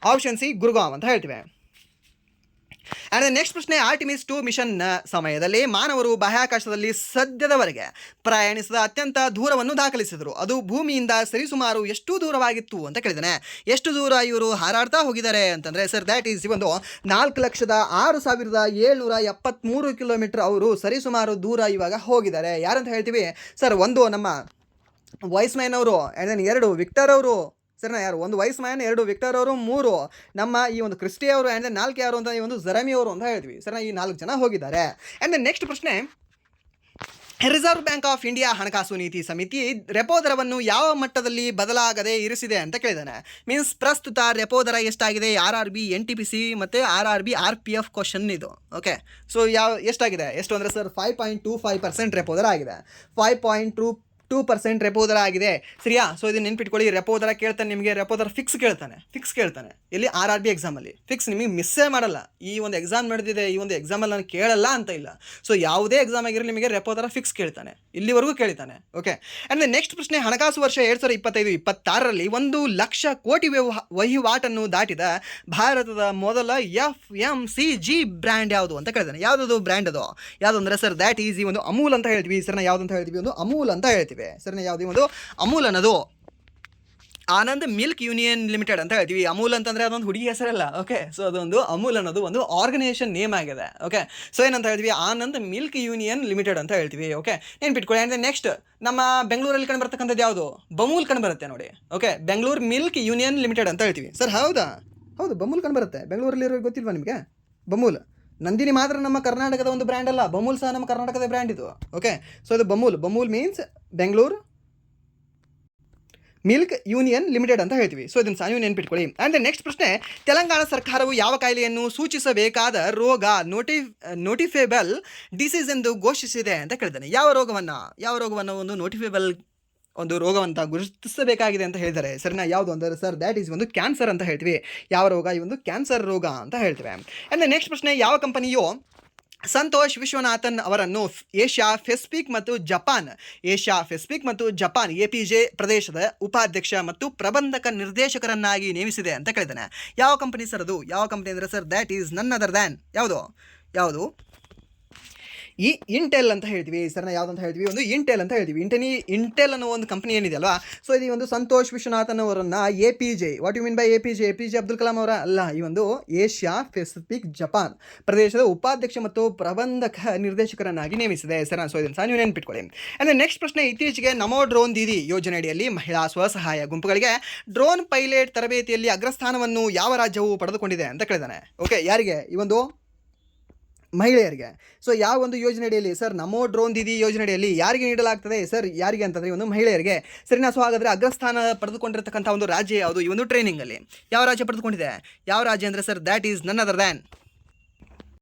A: ಆಪ್ಷನ್ ಸಿ ಗುರುಗಾಂವ್ ಅಂತ ಹೇಳ್ತೀವಿ. ಆ್ಯಂಡ್ ನೆಕ್ಸ್ಟ್ ಪ್ರಶ್ನೆ, ಆರ್ಟಿಮಿಸ್ 2 ಮಿಷನ್ನ ಸಮಯದಲ್ಲಿ ಮಾನವರು ಬಾಹ್ಯಾಕಾಶದಲ್ಲಿ ಸದ್ಯದವರೆಗೆ ಪ್ರಯಾಣಿಸಿದ ಅತ್ಯಂತ ದೂರವನ್ನು ದಾಖಲಿಸಿದರು. ಅದು ಭೂಮಿಯಿಂದ ಸರಿಸುಮಾರು ಎಷ್ಟು ದೂರವಾಗಿತ್ತು ಅಂತ ಕೇಳಿದ್ದಾನೆ. ಎಷ್ಟು ದೂರ ಇವರು ಹಾರಾಡ್ತಾ ಹೋಗಿದ್ದಾರೆ ಅಂತಂದರೆ ಸರ್ ದ್ಯಾಟ್ ಈಸ್ ಒಂದು 4,06,773 ಕಿಲೋಮೀಟರ್ ಅವರು ಸರಿಸುಮಾರು ದೂರ ಇವಾಗ ಹೋಗಿದ್ದಾರೆ. ಯಾರಂತ ಹೇಳ್ತೀವಿ ಸರ್? ಒಂದು ನಮ್ಮ ವಾಯ್ಸ್ ಮ್ಯಾನ್ ಅವರು, ಆ್ಯಂಡ್ ದೆನ್ 2 ವಿಕ್ಟರ್ ಅವರು. ಸರ್ನ ಯಾರು? ಒಂದು ವಾಯ್ಸ್ ಮ್ಯಾನ್, 2 ವಿಕ್ಟರ್ ಅವರು, 3 ನಮ್ಮ ಈ ಒಂದು ಕ್ರಿಸ್ಟಿ ಅವರು, ಆ್ಯಂಡ್ ದೆನ್ 4 ಯಾರು ಅಂತ ಈ ಒಂದು ಜರಮಿ ಅವರು ಅಂತ ಹೇಳ್ತೀವಿ. ಸರ್ನ ಈ 4 ಜನ ಹೋಗಿದ್ದಾರೆ. ಆ್ಯಂಡ್ ದೆನ್ ನೆಕ್ಸ್ಟ್ ಪ್ರಶ್ನೆ, ರಿಸರ್ವ್ ಬ್ಯಾಂಕ್ ಆಫ್ ಇಂಡಿಯಾ ಹಣಕಾಸು ನೀತಿ ಸಮಿತಿ ರೆಪೋ ದರವನ್ನು ಯಾವ ಮಟ್ಟದಲ್ಲಿ ಬದಲಾಗದೆ ಇರಿಸಿದೆ ಅಂತ ಕೇಳಿದ್ದಾನೆ. ಮೀನ್ಸ್ ಪ್ರಸ್ತುತ ರೆಪೋ ದರ ಎಷ್ಟಾಗಿದೆ? RRB, NTPC ಮತ್ತು RRB RPF ಕ್ವಶನ್ ಇದು. ಓಕೆ, ಸೊ ಎಷ್ಟಾಗಿದೆ? ಎಷ್ಟು ಅಂದರೆ ಸರ್ 5.25% ರೆಪೋ ದರ ಆಗಿದೆ. 5.2% ರೆಪೋ ದರ ಆಗಿದೆ. ಸರಿಯಾ? ಸೊ ಇದನ್ನು ನೆನ್ಪಿಟ್ಕೊಳ್ಳಿ. ರೆಪೋ ದರ ಕೇಳ್ತಾನೆ ನಿಮಗೆ, ರೆಪೋ ದರ ಫಿಕ್ಸ್ ಕೇಳ್ತಾನೆ. ಇಲ್ಲಿ RRB ಎಕ್ಸಾಮಲ್ಲಿ ಫಿಕ್ಸ್, ನಿಮಗೆ ಮಿಸ್ಸೇ ಮಾಡಲ್ಲ. ಈ ಒಂದು ಎಕ್ಸಾಮ್ ನಡೆದಿದೆ, ಈ ಒಂದು ಎಕ್ಸಾಮಲ್ಲಿ ನಾನು ಕೇಳಲ್ಲ ಅಂತ ಇಲ್ಲ. ಸೊ ಯಾವುದೇ ಎಕ್ಸಾಮ್ ಆಗಿರಲಿ ನಿಮಗೆ ರೆಪೋ ದರ ಫಿಕ್ಸ್ ಕೇಳ್ತಾನೆ, ಇಲ್ಲಿವರೆಗೂ ಕೇಳ್ತಾನೆ. ಓಕೆ, ಆ್ಯಂಡ್ ನೆಕ್ಸ್ಟ್ ಪ್ರಶ್ನೆ, ಹಣಕಾಸು ವರ್ಷ 2025-26ರಲ್ಲಿ 1,00,000 ಕೋಟಿ ವಹಿವಾಟನ್ನು ದಾಟಿದ ಭಾರತದ ಮೊದಲ FMCG ಬ್ರ್ಯಾಂಡ್ ಯಾವುದು ಅಂತ ಕೇಳ್ತಾನೆ. ಯಾವುದದು ಬ್ರ್ಯಾಂಡ್? ಅದು ಯಾವುದು ಅಂದರೆ ಸರ್ ದ್ಯಾಟ್ ಈಸ್ ಈ ಒಂದು ಅಮೂಲ್ ಅಂತ ಹೇಳ್ತೀವಿ. ಸರ್ನ ಯಾವುದು ಅಂತ ಹೇಳ್ತೀವಿ? ಒಂದು ಅಮೂಲ್ ಅಂತ ಹೇಳ್ತೀವಿ. ಸರ್ನ ಯಾವುದು? ಒಂದು ಅಮೂಲ್ ಅನ್ನೋದು ಆನಂದ್ ಮಿಲ್ಕ್ ಯೂನಿಯನ್ ಲಿಮಿಟೆಡ್ ಅಂತ ಹೇಳ್ತೀವಿ. ಅಮೂಲ್ ಅಂತಂದರೆ ಅದೊಂದು ಹುಡುಗಿ ಹೆಸರಲ್ಲ. ಓಕೆ, ಸೊ ಅದೊಂದು ಅಮೂಲ್ ಅನ್ನೋದು ಒಂದು ಆರ್ಗನೈಸೇಷನ್ ನೇಮ್ ಆಗಿದೆ. ಓಕೆ, ಸೊ ಏನಂತ ಹೇಳ್ತೀವಿ? ಆನಂದ್ ಮಿಲ್ಕ್ ಯೂನಿಯನ್ ಲಿಮಿಟೆಡ್ ಅಂತ ಹೇಳ್ತೀವಿ. ಓಕೆ, ನೆನ್ಪಿಟ್ಕೊಳ್ಳಿ. ಆ್ಯಂಡ್ ನೆಕ್ಸ್ಟ್ ನಮ್ಮ ಬೆಂಗಳೂರಲ್ಲಿ ಕಂಡುಬರ್ತಕ್ಕಂಥದ್ದು ಯಾವುದು? ಬಮೂಲ್ ಕಂಡುಬರುತ್ತೆ ನೋಡಿ. Okay, Bengaluru milk union limited ಅಂತ ಹೇಳ್ತೀವಿ. ಸರ್ ಹೌದು, ಬಮೂಲ್ ಕಂಡುಬರುತ್ತೆ. ಬೆಂಗಳೂರಲ್ಲಿ ಇರೋ ಗೊತ್ತಿಲ್ವಾ ನಿಮಗೆ? ಬಮೂಲ್. ನಂದಿನಿ ಮಾತ್ರ ನಮ್ಮ ಕರ್ನಾಟಕದ ಒಂದು ಬ್ರ್ಯಾಂಡ್ ಅಲ್ಲ, ಬಮೂಲ್ ಸಹ ನಮ್ಮ ಕರ್ನಾಟಕದ ಬ್ರ್ಯಾಂಡ್ ಇದು. ಓಕೆ, ಸೊ ಇದು Bamul means Bengaluru milk union limited ಅಂತ ಹೇಳ್ತೀವಿ. ಸೊ ಇದನ್ನು ಸಹ ನೀವು ನೆನ್ಪಿಟ್ಕೊಳ್ಳಿ. ಆ್ಯಂಡ್ ನೆಕ್ಸ್ಟ್ ಪ್ರಶ್ನೆ, ತೆಲಂಗಾಣ ಸರ್ಕಾರವು ಯಾವ ಕಾಯಿಲೆಯನ್ನು ಸೂಚಿಸಬೇಕಾದ ರೋಗ ನೋಟಿಫೇಬಲ್ ಡಿಸೀಸ್ ಎಂದು ಘೋಷಿಸಿದೆ ಅಂತ ಕೇಳಿದ್ದಾನೆ. ಯಾವ ರೋಗವನ್ನು ಒಂದು ನೋಟಿಫೇಬಲ್ ಒಂದು ರೋಗವಂತ ಗುರುತಿಸಬೇಕಾಗಿದೆ ಅಂತ ಹೇಳಿದ್ದಾರೆ. ಸರಿನಾ? ಯಾವುದು ಅಂದರೆ ಸರ್ ದ್ಯಾಟ್ ಈಸ್ ಒಂದು ಕ್ಯಾನ್ಸರ್ ಅಂತ ಹೇಳ್ತೀವಿ. ಯಾವ ರೋಗ? ಈ ಒಂದು ಕ್ಯಾನ್ಸರ್ ರೋಗ ಅಂತ ಹೇಳ್ತೀವಿ. ಆ್ಯಂಡ್ ನೆಕ್ಸ್ಟ್ ಪ್ರಶ್ನೆ, ಯಾವ ಕಂಪನಿಯು ಸಂತೋಷ್ ವಿಶ್ವನಾಥನ್ ಅವರನ್ನು ಏಷ್ಯಾ ಪೆಸಿಫಿಕ್ ಮತ್ತು ಜಪಾನ್ APJ ಪ್ರದೇಶದ ಉಪಾಧ್ಯಕ್ಷ ಮತ್ತು ಪ್ರಬಂಧಕ ನಿರ್ದೇಶಕರನ್ನಾಗಿ ನೇಮಿಸಿದೆ ಅಂತ ಕೇಳಿದ್ದಾನೆ. ಯಾವ ಕಂಪನಿ ಸರ್ ಅದು? ಯಾವ ಕಂಪನಿ ಅಂದರೆ ಸರ್ ದ್ಯಾಟ್ ಈಸ್ ನನ್ ಅದರ್ ದ್ಯಾನ್ ಯಾವುದು ಈ ಇಂಟೆಲ್ ಅಂತ ಹೇಳ್ತೀವಿ. ಸರ್ನ ಯಾವುದಂತ ಹೇಳ್ತೀವಿ? ಒಂದು ಇಂಟೆಲ್ ಅಂತ ಹೇಳ್ತೀವಿ. ಇಂಟೆಲ್ ಅನ್ನೋ ಒಂದು ಕಂಪನಿ ಏನಿದೆ ಅಲ್ವಾ, ಸೊ ಇದು ಒಂದು ಸಂತೋಷ್ ವಿಶ್ವನಾಥನ್ ಅವರನ್ನು APJ, what you mean by APJ Abdul Kalam ಅವರ ಅಲ್ಲ, ಈ ಒಂದು ಏಷ್ಯಾ ಪೆಸಿಫಿಕ್ ಜಪಾನ್ ಪ್ರದೇಶದ ಉಪಾಧ್ಯಕ್ಷ ಮತ್ತು ಪ್ರಬಂಧಕ ನಿರ್ದೇಶಕರನ್ನಾಗಿ ನೇಮಿಸಿದೆ. ಸರ್, ಸೊ ಇದನ್ನು ಸಹ ನೀವು ನೆನ್ಪಿಟ್ಕೊಳ್ಳಿ. ಅಂದರೆ ನೆಕ್ಸ್ಟ್ ಪ್ರಶ್ನೆ, ಇತ್ತೀಚೆಗೆ ನಮೋ ಡ್ರೋನ್ ದೀದಿ ಯೋಜನೆಯಡಿಯಲ್ಲಿ ಮಹಿಳಾ ಸ್ವಸಹಾಯ ಗುಂಪುಗಳಿಗೆ ಡ್ರೋನ್ ಪೈಲಟ್ ತರಬೇತಿಯಲ್ಲಿ ಅಗ್ರಸ್ಥಾನವನ್ನು ಯಾವ ರಾಜ್ಯವು ಪಡೆದುಕೊಂಡಿದೆ ಅಂತ ಕೇಳಿದಾನೆ. ಓಕೆ, ಯಾರಿಗೆ? ಈ ಒಂದು ಮಹಿಳೆಯರಿಗೆ. ಸೊ ಯಾವ ಒಂದು ಯೋಜನೆಯಡಿಯಲ್ಲಿ ಸರ್? ನಮೋ ಡ್ರೋನ್ ದೀದಿ ಯೋಜನೆಯಡಿಯಲ್ಲಿ ಯಾರಿಗೆ ನೀಡಲಾಗ್ತದೆ ಸರ್? ಯಾರಿಗೆ ಅಂತಂದರೆ ಒಂದು ಮಹಿಳೆಯರಿಗೆ. ಸರಿನಾ? ಸೊ ಹಾಗಾದರೆ ಅಗ್ರಸ್ಥಾನ ಪಡೆದುಕೊಂಡಿರ್ತಕ್ಕಂಥ ಒಂದು ರಾಜ್ಯ ಯಾವುದು? ಈ ಒಂದು ಟ್ರೈನಿಂಗಲ್ಲಿ ಯಾವ ರಾಜ್ಯ ಪಡೆದುಕೊಂಡಿದೆ? ಯಾವ ರಾಜ್ಯ ಅಂದರೆ ಸರ್ ದ್ಯಾಟ್ ಈಸ್ ನನ್ ಅದರ್ ದ್ಯಾನ್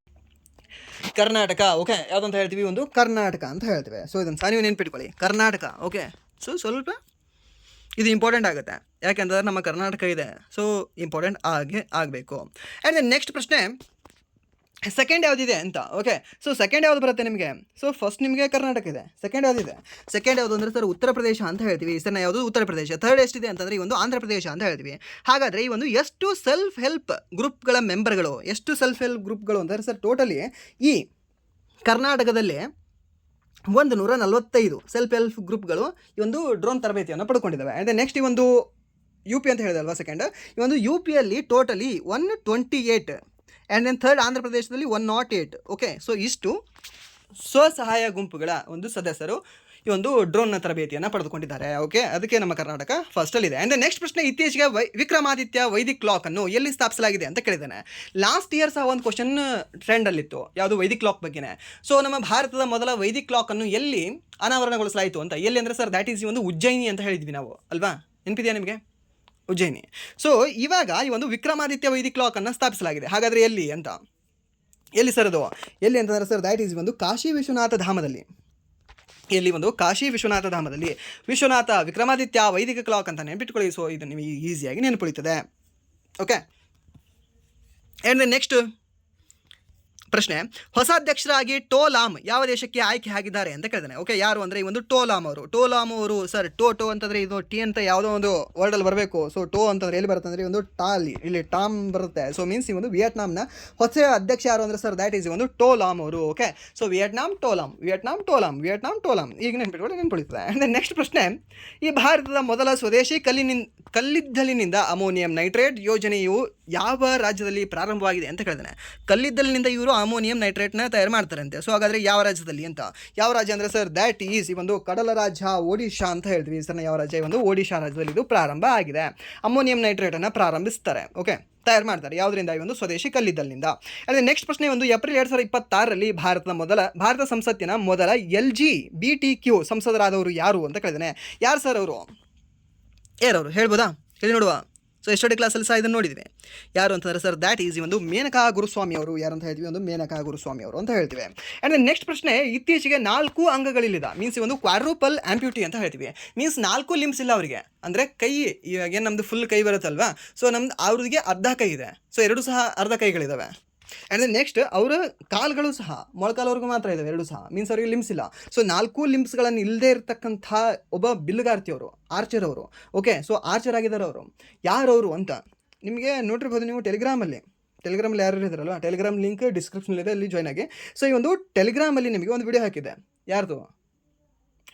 A: ಕರ್ನಾಟಕ. ಓಕೆ, ಯಾವುದಂತ ಹೇಳ್ತೀವಿ? ಒಂದು ಕರ್ನಾಟಕ ಅಂತ ಹೇಳ್ತೀವಿ. ಸೊ ಇದನ್ನು ಸಹ ನೀವು ನೆನ್ಪಿಟ್ಕೊಳ್ಳಿ, ಕರ್ನಾಟಕ. ಓಕೆ, ಸೊ ಸ್ವಲ್ಪ ಇದು ಇಂಪಾರ್ಟೆಂಟ್ ಆಗುತ್ತೆ, ಯಾಕೆಂದರೆ ನಮ್ಮ ಕರ್ನಾಟಕ ಇದೆ, ಸೊ ಇಂಪಾರ್ಟೆಂಟ್ ಆಗಬೇಕು. ಆ್ಯಂಡ್ ನೆಕ್ಸ್ಟ್ ಪ್ರಶ್ನೆ, ಸೆಕೆಂಡ್ ಯಾವುದಿದೆ ಅಂತ. ಓಕೆ, ಸೊ ಸೆಕೆಂಡ್ ಯಾವುದು ಬರುತ್ತೆ ನಿಮಗೆ? ಸೊ ಫಸ್ಟ್ ನಿಮಗೆ ಕರ್ನಾಟಕ ಇದೆ. ಸೆಕೆಂಡ್ ಯಾವುದಿದೆ? ಸೆಕೆಂಡ್ ಯಾವುದು ಅಂದರೆ ಸರ್ ಉತ್ತರ ಪ್ರದೇಶ ಅಂತ ಹೇಳ್ತೀವಿ. ಸರ್ ಯಾವುದು? ಉತ್ತರ ಪ್ರದೇಶ. ಥರ್ಡ್ ಎಷ್ಟಿದೆ ಅಂತಂದರೆ ಈ ಒಂದು ಆಂಧ್ರ ಪ್ರದೇಶ ಅಂತ ಹೇಳ್ತೀವಿ. ಹಾಗಾದರೆ ಈ ಒಂದು ಎಷ್ಟು ಸೆಲ್ಫ್ ಹೆಲ್ಪ್ ಗ್ರೂಪ್ಗಳ ಮೆಂಬರ್ಗಳು, ಎಷ್ಟು ಸೆಲ್ಫ್ ಹೆಲ್ಪ್ ಗ್ರೂಪ್ಗಳು ಅಂತಂದರೆ ಸರ್ ಟೋಟಲಿ ಈ ಕರ್ನಾಟಕದಲ್ಲಿ 145 ಸೆಲ್ಫ್ ಹೆಲ್ಪ್ ಗ್ರೂಪ್ಗಳು ಈ ಒಂದು ಡ್ರೋನ್ ತರಬೇತಿಯನ್ನು ಪಡ್ಕೊಂಡಿದ್ದಾವೆ. ಆ್ಯಂಡ್ ನೆಕ್ಸ್ಟ್ ಈ ಒಂದು UP ಅಂತ ಹೇಳಿದೆ ಅಲ್ವಾ ಸೆಕೆಂಡ್, ಈ ಒಂದು UPಯಲ್ಲಿ ಟೋಟಲಿ 128. ಆ್ಯಂಡ್ ದೆನ್ ಥರ್ಡ್ ಆಂಧ್ರ ಪ್ರದೇಶದಲ್ಲಿ 108. ಓಕೆ, ಸೊ ಇಷ್ಟು ಸ್ವಸಹಾಯ ಗುಂಪುಗಳ ಒಂದು ಸದಸ್ಯರು ಈ ಒಂದು ಡ್ರೋನ್ನ ತರಬೇತಿಯನ್ನು ಪಡೆದುಕೊಂಡಿದ್ದಾರೆ. ಓಕೆ, ಅದಕ್ಕೆ ನಮ್ಮ ಕರ್ನಾಟಕ ಫಸ್ಟಲ್ಲಿದೆ. ಆ್ಯಂಡ್ ನೆಕ್ಸ್ಟ್ ಪ್ರಶ್ನೆ, ಇತ್ತೀಚೆಗೆ ವಿಕ್ರಮಾದಿತ್ಯ ವೈದಿಕ್ ಕ್ಲಾಕನ್ನು ಎಲ್ಲಿ ಸ್ಥಾಪಿಸಲಾಗಿದೆ ಅಂತ ಕೇಳಿದ್ದಾನೆ. ಲಾಸ್ಟ್ ಇಯರ್ ಸಹ ಒಂದು ಕ್ವಶನ್ ಟ್ರೆಂಡಲ್ಲಿತ್ತು, ಯಾವುದು? ವೈದಿಕ್ ಕ್ಲಾಕ್ ಬಗ್ಗೆನೇ. ಸೊ ನಮ್ಮ ಭಾರತದ ಮೊದಲ ವೈದಿಕ್ ಕ್ಲಾಕನ್ನು ಎಲ್ಲಿ ಅನಾವರಣಗೊಳಿಸಲಾಯಿತು ಅಂತ? ಎಲ್ಲಿ ಅಂದರೆ ಸರ್ ದ್ಯಾಟ್ ಈಸ್ ಈ ಒಂದು ಉಜ್ಜಯಿನಿ ಅಂತ ಹೇಳಿದ್ವಿ ನಾವು ಅಲ್ವಾ? ನೆನಪಿದೆಯಾ ನಿಮಗೆ? ಉಜ್ಜಯಿನಿ. ಸೊ ಇವಾಗ ಈ ಒಂದು ವಿಕ್ರಮಾದಿತ್ಯ ವೈದಿಕ್ ಕ್ಲಾಕನ್ನು ಸ್ಥಾಪಿಸಲಾಗಿದೆ. ಹಾಗಾದರೆ ಎಲ್ಲಿ ಅಂತ? ಎಲ್ಲಿ ಸರ್ ಅದು? ಎಲ್ಲಿ ಅಂತಂದರೆ ಸರ್ ದ್ಯಾಟ್ ಈಸ್ ಒಂದು ಕಾಶಿ ವಿಶ್ವನಾಥ ಧಾಮದಲ್ಲಿ. ಎಲ್ಲಿ? ಒಂದು ಕಾಶಿ ವಿಶ್ವನಾಥ ಧಾಮದಲ್ಲಿ ವಿಕ್ರಮಾದಿತ್ಯ ವೈದಿಕ ಕ್ಲಾಕ್ ಅಂತ ನೆನಪಿಟ್ಕೊಳ್ಳಿ. ಸೊ ಇದು ನಿಮಗೆ ಈಸಿಯಾಗಿ ನೆನಪುಳಿತದೆ. ಓಕೆ, ಆ್ಯಂಡ್ ನೆಕ್ಸ್ಟ್ ಪ್ರಶ್ನೆ, ಹೊಸ ಅಧ್ಯಕ್ಷರಾಗಿ ಟೋಲಾಮ್ ಯಾವ ದೇಶಕ್ಕೆ ಆಯ್ಕೆ ಆಗಿದ್ದಾರೆ ಅಂತ ಕೇಳಿದಾನೆ. ಓಕೆ, ಯಾರು ಅಂದರೆ ಈ ಒಂದು ಟೋಲಾಮ್ ಅವರು. ಸರ್ ಟೋ ಅಂತಂದರೆ ಇದು ಟಿ ಅಂತ ಯಾವುದೋ ಒಂದು ವರ್ಡಲ್ಲಿ ಬರಬೇಕು. ಸೊ ಟೋ ಅಂತಂದರೆ ಎಲ್ಲಿ ಬರುತ್ತೆ ಅಂದರೆ ಒಂದು ಟಾಲಿ, ಇಲ್ಲಿ ಟಾಮ್ ಬರುತ್ತೆ. ಸೊ ಮೀನ್ಸ್ ಈ ಒಂದು ವಿಯೆಟ್ನಾಂನ ಹೊಸ ಅಧ್ಯಕ್ಷ ಯಾರು ಅಂದರೆ ಸರ್ ದ್ಯಾಟ್ ಈಸ್ ಒಂದು ಟೋಲಾಮ್ ಅವರು. Okay, so Vietnam To Lam. ಈಗ ನೆನಪಿಟ್ಕೊಳ್ಳಿ. ಆ್ಯಂಡ್ ನೆಕ್ಸ್ಟ್ ಪ್ರಶ್ನೆ, ಈ ಭಾರತದ ಮೊದಲ ಸ್ವದೇಶಿ ಕಲ್ಲಿದ್ದಲಿನಿಂದ ಅಮೋನಿಯಂ ನೈಟ್ರೇಟ್ ಯೋಜನೆಯು ಯಾವ ರಾಜ್ಯದಲ್ಲಿ ಪ್ರಾರಂಭವಾಗಿದೆ ಅಂತ ಕೇಳಿದಾನೆ. ಕಲ್ಲಿದ್ದಲಿನಿಂದ ಇವರು ಅಮೋನಿಯಂ ನೈಟ್ರೇಟ್ನ ತಯಾರು ಮಾಡ್ತಾರಂತೆ. ಸೊ ಹಾಗಾದರೆ ಯಾವ ರಾಜ್ಯದಲ್ಲಿ ಅಂತ? ಯಾವ ರಾಜ್ಯ ಅಂದರೆ ಸರ್ ದ್ಯಾಟ್ ಈಸ್ ಈ ಒಂದು ಕಡಲ ರಾಜ್ಯ ಒಡಿಶಾ ಅಂತ ಹೇಳ್ತೀವಿ. ಸರ್ ಯಾವ ರಾಜ್ಯ? ಈ ಒಂದು ಒಡಿಶಾ ರಾಜ್ಯದಲ್ಲಿ ಇದು ಪ್ರಾರಂಭ ಆಗಿದೆ. ಅಮೋನಿಯಂ ನೈಟ್ರೇಟನ್ನು ಪ್ರಾರಂಭಿಸ್ತಾರೆ. ಓಕೆ, ತಯಾರು ಮಾಡ್ತಾರೆ. ಯಾವುದರಿಂದ? ಈ ಒಂದು ಸ್ವದೇಶಿ ಕಲ್ಲಿದ್ದಲಿನಿಂದ. ಅದೇ ನೆಕ್ಸ್ಟ್ ಪ್ರಶ್ನೆ, ಒಂದು ಏಪ್ರಿಲ್ 2026ರಲ್ಲಿ ಭಾರತ ಸಂಸತ್ತಿನ ಮೊದಲ LGBTQ ಸಂಸದರಾದವರು ಯಾರು ಅಂತ ಕೇಳಿದಾನೆ. ಯಾರು ಸರ್ ಅವರು? ಯಾರವರು ಹೇಳ್ಬೋದಾ? ಹೇಳಿ ನೋಡುವ. ಸೊ ಎಸ್ಟರ್ಡೇ ಕ್ಲಾಸಲ್ಲಿ ಸಹ ಇದನ್ನು ನೋಡಿದ್ವಿ. ಯಾರು ಅಂತಂದರೆ ಸರ್ ದ್ಯಾಟ್ ಈಸ್ ಈ ಒಂದು ಮೇನಕಾ ಗುರುಸ್ವಾಮಿ ಅವರು. ಯಾರು ಅಂತ ಹೇಳ್ತೀವಿ? ಒಂದು ಮೇನಕಾ ಗುರುಸ್ವಾಮಿ ಅವರು ಅಂತ ಹೇಳ್ತೀವಿ. ಆ್ಯಂಡ್ ನೆಕ್ಸ್ಟ್ ಪ್ರಶ್ನೆ, ಇತ್ತೀಚೆಗೆ 4 ಅಂಗಗಳಿಲ್ಲ, ಮೀನ್ಸ್ ಒಂದು ಕ್ವಾಡ್ರೂಪಲ್ ಆಂಪ್ಯೂಟಿ ಅಂತ ಹೇಳ್ತೀವಿ. ಮೀನ್ಸ್ 4 ಲಿಂಬ್ಸ್ ಇಲ್ಲ ಅವರಿಗೆ. ಅಂದರೆ ಕೈ, ಇವಾಗ ಏನು ನಮ್ಮದು ಫುಲ್ ಕೈ ಬರುತ್ತಲ್ವಾ, ಸೊ ನಮ್ದು ಅವ್ರಿಗೆ ಅರ್ಧ ಕೈ ಇದೆ. ಸೊ 2 ಸಹ ಅರ್ಧ ಕೈಗಳಿದ್ದಾವೆ. ಆ್ಯಂಡ್ ನೆಕ್ಸ್ಟ್ ಅವರ ಕಾಲುಗಳು ಸಹ ಮೊಳಕಾಲವರೆಗೂ ಮಾತ್ರ ಇದ್ದಾವೆ, 2 ಸಹ. ಮೀನ್ಸ್ ಅವರಿಗೆ ಲಿಂಬ್ಸ್ ಇಲ್ಲ. ಸೊ 4 ಲಿಂಬ್ಸ್ಗಳನ್ನು ಇಲ್ಲದೆ ಇರತಕ್ಕಂಥ ಒಬ್ಬ ಬಿಲ್ಲುಗಾರ್ತಿಯವರು, ಆರ್ಚರ್ ಅವರು. ಓಕೆ, ಸೊ ಆರ್ಚರ್ ಆಗಿದ್ದಾರೆ ಅವರು. ಯಾರವರು ಅಂತ ನಿಮಗೆ ನೋಡಿರ್ಬೋದು ನೀವು ಟೆಲಿಗ್ರಾಮಲ್ಲಿ ಯಾರು ಇದ್ದಾರಲ್ವ, ಟೆಲಿಗ್ರಾಮ್ ಲಿಂಕ್ ಡಿಸ್ಕ್ರಿಪ್ಷನಲ್ಲಿದೆ, ಅಲ್ಲಿ ಜಾಯ್ನ್ ಆಗಿ. ಸೊ ಈ ಒಂದು ಟೆಲಿಗ್ರಾಮಲ್ಲಿ ನಿಮಗೆ ಒಂದು ವಿಡಿಯೋ ಹಾಕಿದೆ. ಯಾರ್ದು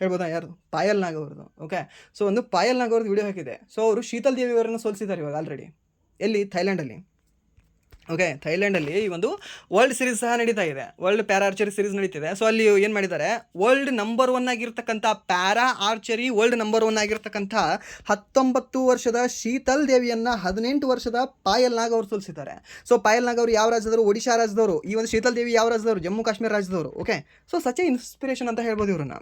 A: ಹೇಳ್ಬೋದಾ? ಯಾರ್ದು? ಪಾಯಲ್ ನಾಗ್ ಅವ್ರದ್ದು. ಓಕೆ, ಸೊ ಒಂದು ಪಾಯಲ್ ನಾಗ್ ಅವ್ರದ್ದು ವಿಡಿಯೋ ಹಾಕಿದೆ. ಸೊ ಅವರು ಶೀತಲ್ ದೇವಿ ಅವರನ್ನು ಸೋಲಿಸಿದ್ದಾರೆ ಇವಾಗ ಆಲ್ರೆಡಿ. ಎಲ್ಲಿ? ಥೈಲ್ಯಾಂಡಲ್ಲಿ. ಓಕೆ, ಥೈಲ್ಯಾಂಡಲ್ಲಿ ಈ ಒಂದು ವರ್ಲ್ಡ್ ಸೀರೀಸ್ ಸಹ ನಡೀತಾ ಇದೆ, ವರ್ಲ್ಡ್ ಪ್ಯಾರಾ ಆರ್ಚರಿ ಸೀರೀಸ್ ನಡೀತಿದೆ. ಸೊ ಅಲ್ಲಿ ಏನು ಮಾಡಿದ್ದಾರೆ, ವರ್ಲ್ಡ್ ನಂಬರ್ 1 ಆಗಿರ್ತಕ್ಕಂಥ ಪ್ಯಾರಾ ಆರ್ಚರಿ ವರ್ಲ್ಡ್ ನಂಬರ್ 1 ಆಗಿರ್ತಕ್ಕಂಥ 19 ವರ್ಷದ ಶೀತಲ್ ದೇವಿಯನ್ನು 18 ವರ್ಷದ ಪಾಯಲ್ ನಾಗ್ ಅವರು ಸೋಲಿಸಿದ್ದಾರೆ. ಸೊ ಪಾಯಲ್ ನಾಗ್ ಅವರು ಯಾವ ರಾಜ್ಯದವರು? ಒಡಿಶಾ ರಾಜ್ಯದವರು. ಈ ಒಂದು ಶೀತಲ್ ದೇವಿ ಯಾವ ರಾಜ್ಯದವರು? ಜಮ್ಮು ಕಾಶ್ಮೀರ ರಾಜ್ಯದವರು. Okay, so such a inspiration ಅಂತ ಹೇಳ್ಬೋದು ಇವ್ರನ್ನ,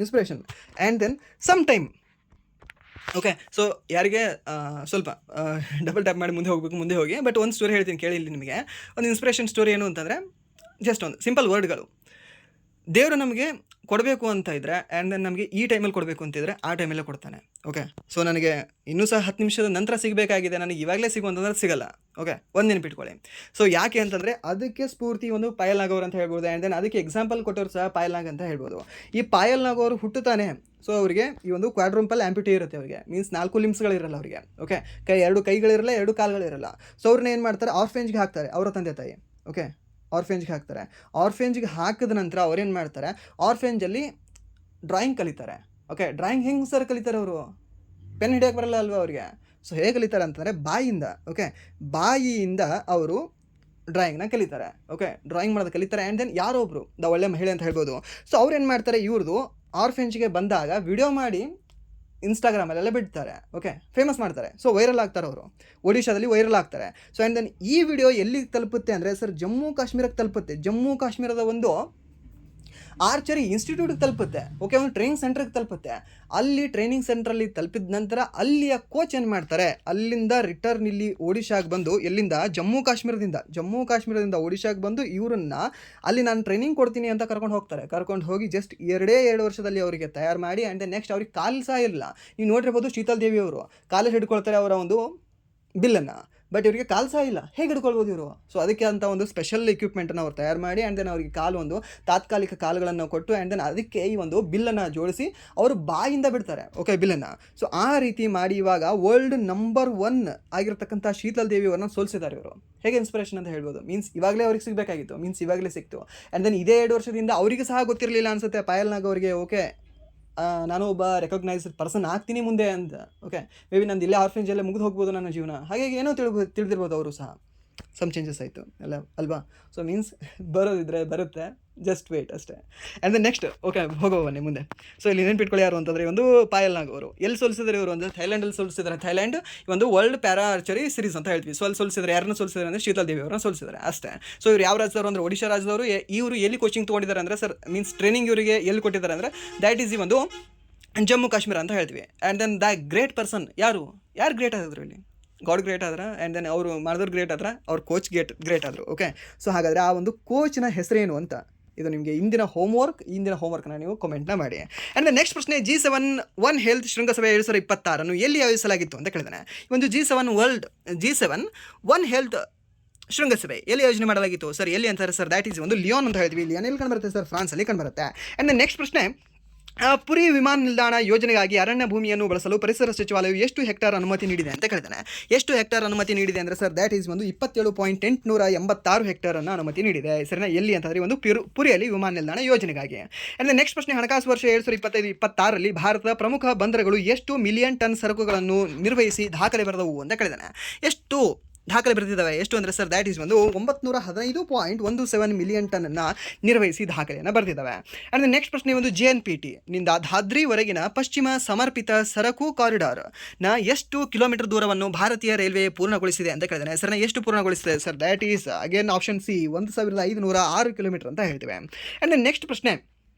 A: inspiration. And then some time, okay, so ಯಾರಿಗೆ ಸ್ವಲ್ಪ ಡಬಲ್ ಟ್ಯಾಪ್ ಮಾಡಿ ಮುಂದೆ ಹೋಗಿ. ಬಟ್ ಒಂದು ಸ್ಟೋರಿ ಹೇಳ್ತೀನಿ ಕೇಳಿ. ಇಲ್ಲಿ ನಿಮಗೆ ಒಂದು ಇನ್ಸ್ಪಿರೇಷನ್ ಸ್ಟೋರಿ ಏನು ಅಂತಂದರೆ, ಜಸ್ಟ್ ಒಂದು ಸಿಂಪಲ್ ವರ್ಡ್ಗಳು. ದೇವರು ನಮಗೆ ಕೊಡಬೇಕು ಅಂತ ಇದ್ದರೆ, ಆ್ಯಂಡ್ ದೆನ್ ನಮಗೆ ಈ ಟೈಮಲ್ಲಿ ಕೊಡಬೇಕು ಅಂತಿದ್ರೆ ಆ ಟೈಮಲ್ಲೇ ಕೊಡ್ತಾನೆ. ಓಕೆ, ಸೊ ನನಗೆ ಇನ್ನೂ ಸಹ 10 ನಿಮಿಷದ ನಂತರ ಸಿಗಬೇಕಾಗಿದೆ, ನನಗೆ ಇವಾಗಲೇ ಸಿಗುವಂತಂದ್ರೆ ಸಿಗಲ್ಲ. ಓಕೆ, ಒಂದು ನೆನಪಿಟ್ಕೊಳ್ಳಿ. ಸೊ ಯಾಕೆ ಅಂತಂದರೆ ಅದಕ್ಕೆ ಸ್ಫೂರ್ತಿ ಒಂದು ಪಾಯಲ್ ನಾಗ್ ಅವರು ಅಂತ ಹೇಳ್ಬೋದು. ಆ್ಯಂಡ್ ದೆನ್ ಅದಕ್ಕೆ ಎಕ್ಸಾಂಪಲ್ ಕೊಟ್ಟವರು ಸಹ ಪಾಯಲ್ ನಾಗ್ ಅಂತ ಹೇಳ್ಬೋದು. ಈ ಪಾಯಲ್ ನಾಗ್ ಅವರು ಹುಟ್ಟುತ್ತಾನೆ. ಸೊ ಅವರಿಗೆ ಈ ಒಂದು ಕ್ವಾಡ್ರಂಪಲ್ ಆಂಪ್ಯೂಟಿ ಇರುತ್ತೆ, ಅವರಿಗೆ ಮೀನ್ಸ್ 4 ಲಿಮ್ಸ್ಗಳಿರಲ್ಲ ಅವರಿಗೆ. ಓಕೆ, 2 ಕೈಗಳಿರಲ್ಲ, 2 ಕಾಲುಗಳಿರಲ್ಲ. ಸೊ ಅವ್ರನ್ನ ಏನು ಮಾಡ್ತಾರೆ, ಆರ್ಫೇಂಜ್ಗೆ ಹಾಕ್ತಾರೆ ಅವರ ತಂದೆ ತಾಯಿ. ಓಕೆ, ಆರ್ಫೇಂಜ್ಗೆ ಹಾಕ್ತಾರೆ. ಆರ್ಫೇಂಜ್ಗೆ ಹಾಕಿದ ನಂತರ ಅವ್ರೇನು ಮಾಡ್ತಾರೆ, ಆರ್ಫೇಂಜಲ್ಲಿ ಡ್ರಾಯಿಂಗ್ ಕಲಿತಾರೆ. ಓಕೆ, ಡ್ರಾಯಿಂಗ್ ಹೆಂಗೆ ಸರ್ ಕಲಿತಾರೆ ಅವರು? ಪೆನ್ ಹಿಡಿಯೋಕೆ ಬರಲ್ಲ ಅಲ್ವಾ ಅವ್ರಿಗೆ. ಸೊ ಹೇಗೆ ಕಲಿತಾರೆ ಅಂತಂದರೆ ಬಾಯಿಯಿಂದ. ಓಕೆ, ಬಾಯಿಯಿಂದ ಅವರು ಡ್ರಾಯಿಂಗ್ನ ಕಲಿತಾರೆ. ಓಕೆ, ಡ್ರಾಯಿಂಗ್ ಮಾಡೋದು ಕಲಿತಾರೆ. ಆ್ಯಂಡ್ ದೆನ್ ಯಾರೋ ಒಬ್ಬರು ಒಳ್ಳೆ ಮಹಿಳೆ ಅಂತ ಹೇಳ್ಬೋದು. ಸೊ ಅವ್ರು ಏನು ಮಾಡ್ತಾರೆ, ಇವ್ರದ್ದು ಆರ್ಫೆಂಜ್ಗೆ ಬಂದಾಗ ವಿಡಿಯೋ ಮಾಡಿ ಇನ್ಸ್ಟಾಗ್ರಾಮಲ್ಲೆಲ್ಲ ಬಿಡ್ತಾರೆ. ಓಕೆ, ಫೇಮಸ್ ಮಾಡ್ತಾರೆ. ಸೊ ವೈರಲ್ ಆಗ್ತಾರೆ ಅವರು, ಒಡಿಶಾದಲ್ಲಿ ವೈರಲ್ ಆಗ್ತಾರೆ. ಸೊ ಆ್ಯಂಡ್ ದೆನ್ ಈ ವಿಡಿಯೋ ಎಲ್ಲಿಗೆ ತಲುಪುತ್ತೆ ಅಂದರೆ ಸರ್, ಜಮ್ಮು ಕಾಶ್ಮೀರಕ್ಕೆ ತಲುಪುತ್ತೆ. ಜಮ್ಮು ಕಾಶ್ಮೀರದ ಒಂದು ಆರ್ಚರಿ ಇನ್ಸ್ಟಿಟ್ಯೂಟ್ಗೆ ತಲುಪುತ್ತೆ. ಓಕೆ, ಒಂದು ಟ್ರೈನಿಂಗ್ ಸೆಂಟ್ರಿಗೆ ತಲುಪುತ್ತೆ. ಅಲ್ಲಿ ಟ್ರೈನಿಂಗ್ ಸೆಂಟ್ರಲ್ಲಿ ತಲುಪಿದ ನಂತರ ಅಲ್ಲಿಯ ಕೋಚ್ ಏನು ಮಾಡ್ತಾರೆ, ಅಲ್ಲಿಂದ ರಿಟರ್ನ್ ಇಲ್ಲಿ ಒಡಿಶಾಗೆ ಬಂದು, ಎಲ್ಲಿಂದ? ಜಮ್ಮು ಕಾಶ್ಮೀರದಿಂದ ಒಡಿಶಾಗೆ ಬಂದು ಇವ್ರನ್ನ ಅಲ್ಲಿ ನಾನು ಟ್ರೈನಿಂಗ್ ಕೊಡ್ತೀನಿ ಅಂತ ಕರ್ಕೊಂಡು ಹೋಗಿ ಜಸ್ಟ್ 2 ವರ್ಷದಲ್ಲಿ ಅವರಿಗೆ ತಯಾರು ಮಾಡಿ. ಆ್ಯಂಡ್ ನೆಕ್ಸ್ಟ್ ಅವ್ರಿಗೆ ಕಾಲು ಸಹ ಇಲ್ಲ. ನೀವು ನೋಡಿರ್ಬೋದು, ಶೀತಲ್ ದೇವಿ ಅವರು ಕಾಲಲ್ಲಿ ಹಿಡ್ಕೊಳ್ತಾರೆ ಅವರ ಒಂದು ಬಿಲ್ಲನ್ನು. ಬಟ್ ಇವರಿಗೆ ಕಾಲು ಸಹ ಇಲ್ಲ, ಹೇಗೆ ಹಿಡ್ಕೊಳ್ಬೋದು ಇವರು? ಸೊ ಅದಕ್ಕೆ ಅಂತ ಒಂದು ಸ್ಪೆಷಲ್ ಎಕ್ವಿಪ್ಮೆಂಟನ್ನು ಅವ್ರು ತಯಾರು ಮಾಡಿ, ಆ್ಯಂಡ್ ದೆನ್ ಅವರಿಗೆ ಕಾಲು ಒಂದು ತಾತ್ಕಾಲಿಕ ಕಾಲುಗಳನ್ನು ಕೊಟ್ಟು, ಆ್ಯಂಡ್ ದೆನ್ ಅದಕ್ಕೆ ಈ ಒಂದು ಬಿಲ್ಲನ್ನು ಜೋಡಿಸಿ ಅವರು ಬಾಯಿಂದ ಬಿಡ್ತಾರೆ. ಓಕೆ, ಬಿಲ್ಲನ್ನು. ಸೊ ಆ ರೀತಿ ಮಾಡಿ ಇವಾಗ ವರ್ಲ್ಡ್ ನಂಬರ್ 1 ಆಗಿರ್ತಕ್ಕಂಥ ಶೀತಲ್ ದೇವಿ ಅವ್ರನ್ನ ಸೋಲಿಸಿದ್ದಾರೆ ಇವರು. ಹೇಗೆ ಇನ್ಸ್ಪಿರೇಷನ್ ಅಂತ ಹೇಳ್ಬೋದು. ಮೀನ್ಸ್ ಇವಾಗಲೇ ಅವ್ರಿಗೆ ಸಿಗಬೇಕಾಗಿತ್ತು, ಮೀನ್ಸ್ ಇವಾಗಲೇ ಸಿಕ್ತು. ಆ್ಯಂಡ್ ದೆನ್ ಇದೇ 2 ವರ್ಷದಿಂದ ಅವರಿಗೆ ಸಹ ಗೊತ್ತಿರಲಿಲ್ಲ ಅನಿಸುತ್ತೆ ಪಾಯಲ್ ನಾಗ್ ಅವರಿಗೆ. ಓಕೆ, ನಾನು ಒಬ್ಬ ರೆಕಗ್ನೈಸ್ಡ್ ಪರ್ಸನ್ ಆಗ್ತೀನಿ ಮುಂದೆ ಅಂತ. ಓಕೆ, ಮೇ ಬಿ ನಂದು ಇಲ್ಲೇ ಆರ್ಫೆಂಜಲ್ಲೇ ಮುಗಿದು ಹೋಗ್ಬೋದು ನನ್ನ ಜೀವನ, ಹಾಗೆ ಏನೋ ತಿಳಿದಿರ್ಬೋದು ಅವರು ಸಹ. ಸಮ್ ಚೇಂಜಸ್ ಆಯಿತು ಅಲ್ವಾ. ಸೊ ಮೀನ್ಸ್ ಬರೋದಿದ್ರೆ ಬರುತ್ತೆ, ಜಸ್ಟ್ ವೇಟ್ ಅಷ್ಟೇ. ಆ್ಯಂಡ್ ದೆನ್ ನೆಕ್ಸ್ಟ್, ಓಕೆ ಹೋಗೋವನ್ನೇ ಮುಂದೆ. ಸೊ ಇಲ್ಲಿ ನೆನ್ಪಿಟ್ಕೊಳ್ಳಿ ಯಾರು ಅಂತಂದರೆ, ಒಂದು ಪಾಯಲ್ ನಾಗ್ ಅವರು ಎಲ್ಲಿ ಸೋಲಿಸಿದ್ರೆ ಇವರು ಅಂದರೆ ಥೈಲ್ಯಾಂಡಲ್ಲಿ ಸೋಲಿಸಿದ್ದಾರೆ. ಥೈಲ್ಯಾಂಡ್ ಒಂದು ವರ್ಲ್ಡ್ ಪ್ಯಾರಾ ಆರ್ಚರಿ ಸೀರೀಸ್ ಅಂತ ಹೇಳ್ತೀವಿ. ಸೊ ಅಲ್ಲಿ ಸೋಲಿಸಿದ್ರೆ ಯಾರನ್ನ ಸೋಲಿಸಿದ್ರೆ ಅಂದರೆ ಶೀತಲ್ ದೇವಿ ಅವ್ರನ್ನ ಸೋಲಿಸಿದ್ದಾರೆ ಅಷ್ಟೇ. ಸೊ ಇವ್ರು ಯಾವ ರಾಜ್ಯದವರು ಅಂದರೆ ಒಡಿಶಾ ರಾಜ್ಯದವರು. ಇವರು ಎಲ್ಲಿ ಕೋಚಿಂಗ್ ತೊಗೊಂಡಿದ್ದಾರೆ ಅಂದರೆ ಸರ್, ಮೀನ್ಸ್ ಟ್ರೈನಿಂಗ್ ಇವರಿಗೆ ಎಲ್ಲಿ ಕೊಟ್ಟಿದ್ದಾರೆ ಅಂದರೆ ದ್ಯಾಟ್ ಈಸ್ ಈ ಒಂದು ಜಮ್ಮು ಕಾಶ್ಮೀರ ಅಂತ ಹೇಳ್ತೀವಿ. ಆ್ಯಂಡ್ ದೆನ್ ಗ್ರೇಟ್ ಪರ್ಸನ್ ಯಾರು ಗ್ರೇಟ್ ಆಗಿದ್ರು ಇಲ್ಲಿ? ಗಾಡ್ ಗ್ರೇಟ್ ಆದ್ರೆ, ಆ್ಯಂಡ್ ದೆನ್ ಅವರು ಮಾಡಿದವ್ರು ಗ್ರೇಟ್ ಆದ್ರೆ, ಅವ್ರ ಕೋಚ್ ಗ್ರೇಟ್ ಆದರು. ಓಕೆ, ಸೊ ಹಾಗಾದರೆ ಆ ಒಂದು ಕೋಚ್ನ ಹೆಸರೇನು ಅಂತ, ಇದು ನಿಮಗೆ ಇಂದಿನ ಹೋಮ್ವರ್ಕ್ನ ನೀವು ಕಮೆಂಟ್ನ ಮಾಡಿ. ಆ್ಯಂಡ್ ನೆಕ್ಸ್ಟ್ ಪ್ರಶ್ನೆ, G7 ಒನ್ ಹೆಲ್ತ್ ಶೃಂಗಸಭೆ 2026 ಎಲ್ಲಿ ಆಯೋಜಿಸಲಾಗಿತ್ತು ಅಂತ ಕೇಳಿದಾನೆ. ಈ ಒಂದು G7 ಒನ್ ಹೆಲ್ತ್ ಶೃಂಗಸಭೆ ಎಲ್ಲಿ ಯೋಜನೆ ಮಾಡಲಾಗಿತ್ತು ಸರ್? ಎಲ್ಲಿ ಅಂತಾರೆ ಸರ್? ದ್ಯಾಟ್ ಈಸ್ ಒಂದು ಲಿಯೋನ್ ಅಂತ ಹೇಳ್ತೀವಿ. ಲಿಯೋನ್ ಎಲ್ಲಿ ಕಂಡುಬರುತ್ತೆ ಸರ್? ಫ್ರಾನ್ಸಲ್ಲಿ ಕಂಡುಬರುತ್ತೆ. ಆ್ಯಂಡ್ ನೆಕ್ಸ್ಟ್ ಪ್ರಶ್ನೆ, ಪುರಿ ವಿಮಾನ ನಿಲ್ದಾಣ ಯೋಜನೆಗಾಗಿ ಅರಣ್ಯ ಭೂಮಿಯನ್ನು ಬಳಸಲು ಪರಿಸರ ಸಚಿವಾಲಯವು ಎಷ್ಟು ಹೆಕ್ಟೇರ್ ಅನುಮತಿ ನೀಡಿದೆ ಅಂತ ಕೇಳಿದಾನೆ. ಎಷ್ಟು ಹೆಕ್ಟೇರ್ ಅನುಮತಿ ನೀಡಿದೆ ಅಂದರೆ ಸರ್, ದ್ಯಾಟ್ ಈಸ್ ಒಂದು 27.886 ಹೆಕ್ಟೇರನ್ನು ಅನುಮತಿ ನೀಡಿದೆ. ಸರಿನಾ? ಎಲ್ಲಿ ಅಂತಂದರೆ ಒಂದು ಪುರಿಯಲ್ಲಿ ವಿಮಾನ ನಿಲ್ದಾಣ ಯೋಜನೆಗಾಗಿ. ಆ್ಯಂಡ್ ನೆಕ್ಸ್ಟ್ ಪ್ರಶ್ನೆ, ಹಣಕಾಸು ವರ್ಷ 2025-26ರಲ್ಲಿ ಭಾರತದ ಪ್ರಮುಖ ಬಂದರುಗಳು ಎಷ್ಟು ಮಿಲಿಯನ್ ಟನ್ ಸರಕುಗಳನ್ನು ನಿರ್ವಹಿಸಿ ದಾಖಲೆ ಬರೆದವು ಅಂತ ಕೇಳಿದಾನೆ. ಎಷ್ಟು ದಾಖಲೆ ಬರೆದಿದ್ದಾವೆ? ಎಷ್ಟು ಅಂದರೆ ಸರ್, ದ್ಯಾಟ್ ಈಸ್ ಒಂದು 915.17 ಮಿಲಿಯನ್ ಟನ್ನನ್ನು ನಿರ್ವಹಿಸಿ ದಾಖಲೆಯನ್ನು ಬರೆದಿದ್ದಾವೆ. ಆ್ಯಂಡ್ ನೆಕ್ಸ್ಟ್ ಪ್ರಶ್ನೆ, ಒಂದು JNPT ನಿಂದ ಧಾದ್ರಿವರೆಗಿನ ಪಶ್ಚಿಮ ಸಮರ್ಪಿತ ಸರಕು ಕಾರಿಡಾರ್ನ ಎಷ್ಟು ಕಿಲೋಮೀಟರ್ ದೂರವನ್ನು ಭಾರತೀಯ ರೈಲ್ವೆ ಪೂರ್ಣಗೊಳಿಸಿದೆ ಅಂತ ಕೇಳಿದಾನೆ. ಸರ್, ಎಷ್ಟು ಪೂರ್ಣಗೊಳಿಸಿದೆ sir? That is again option C, 1506 kilometre ಅಂತ ಹೇಳ್ತೀವಿ. ಆ್ಯಂಡ್ ನೆಕ್ಸ್ಟ್ ಪ್ರಶ್ನೆ,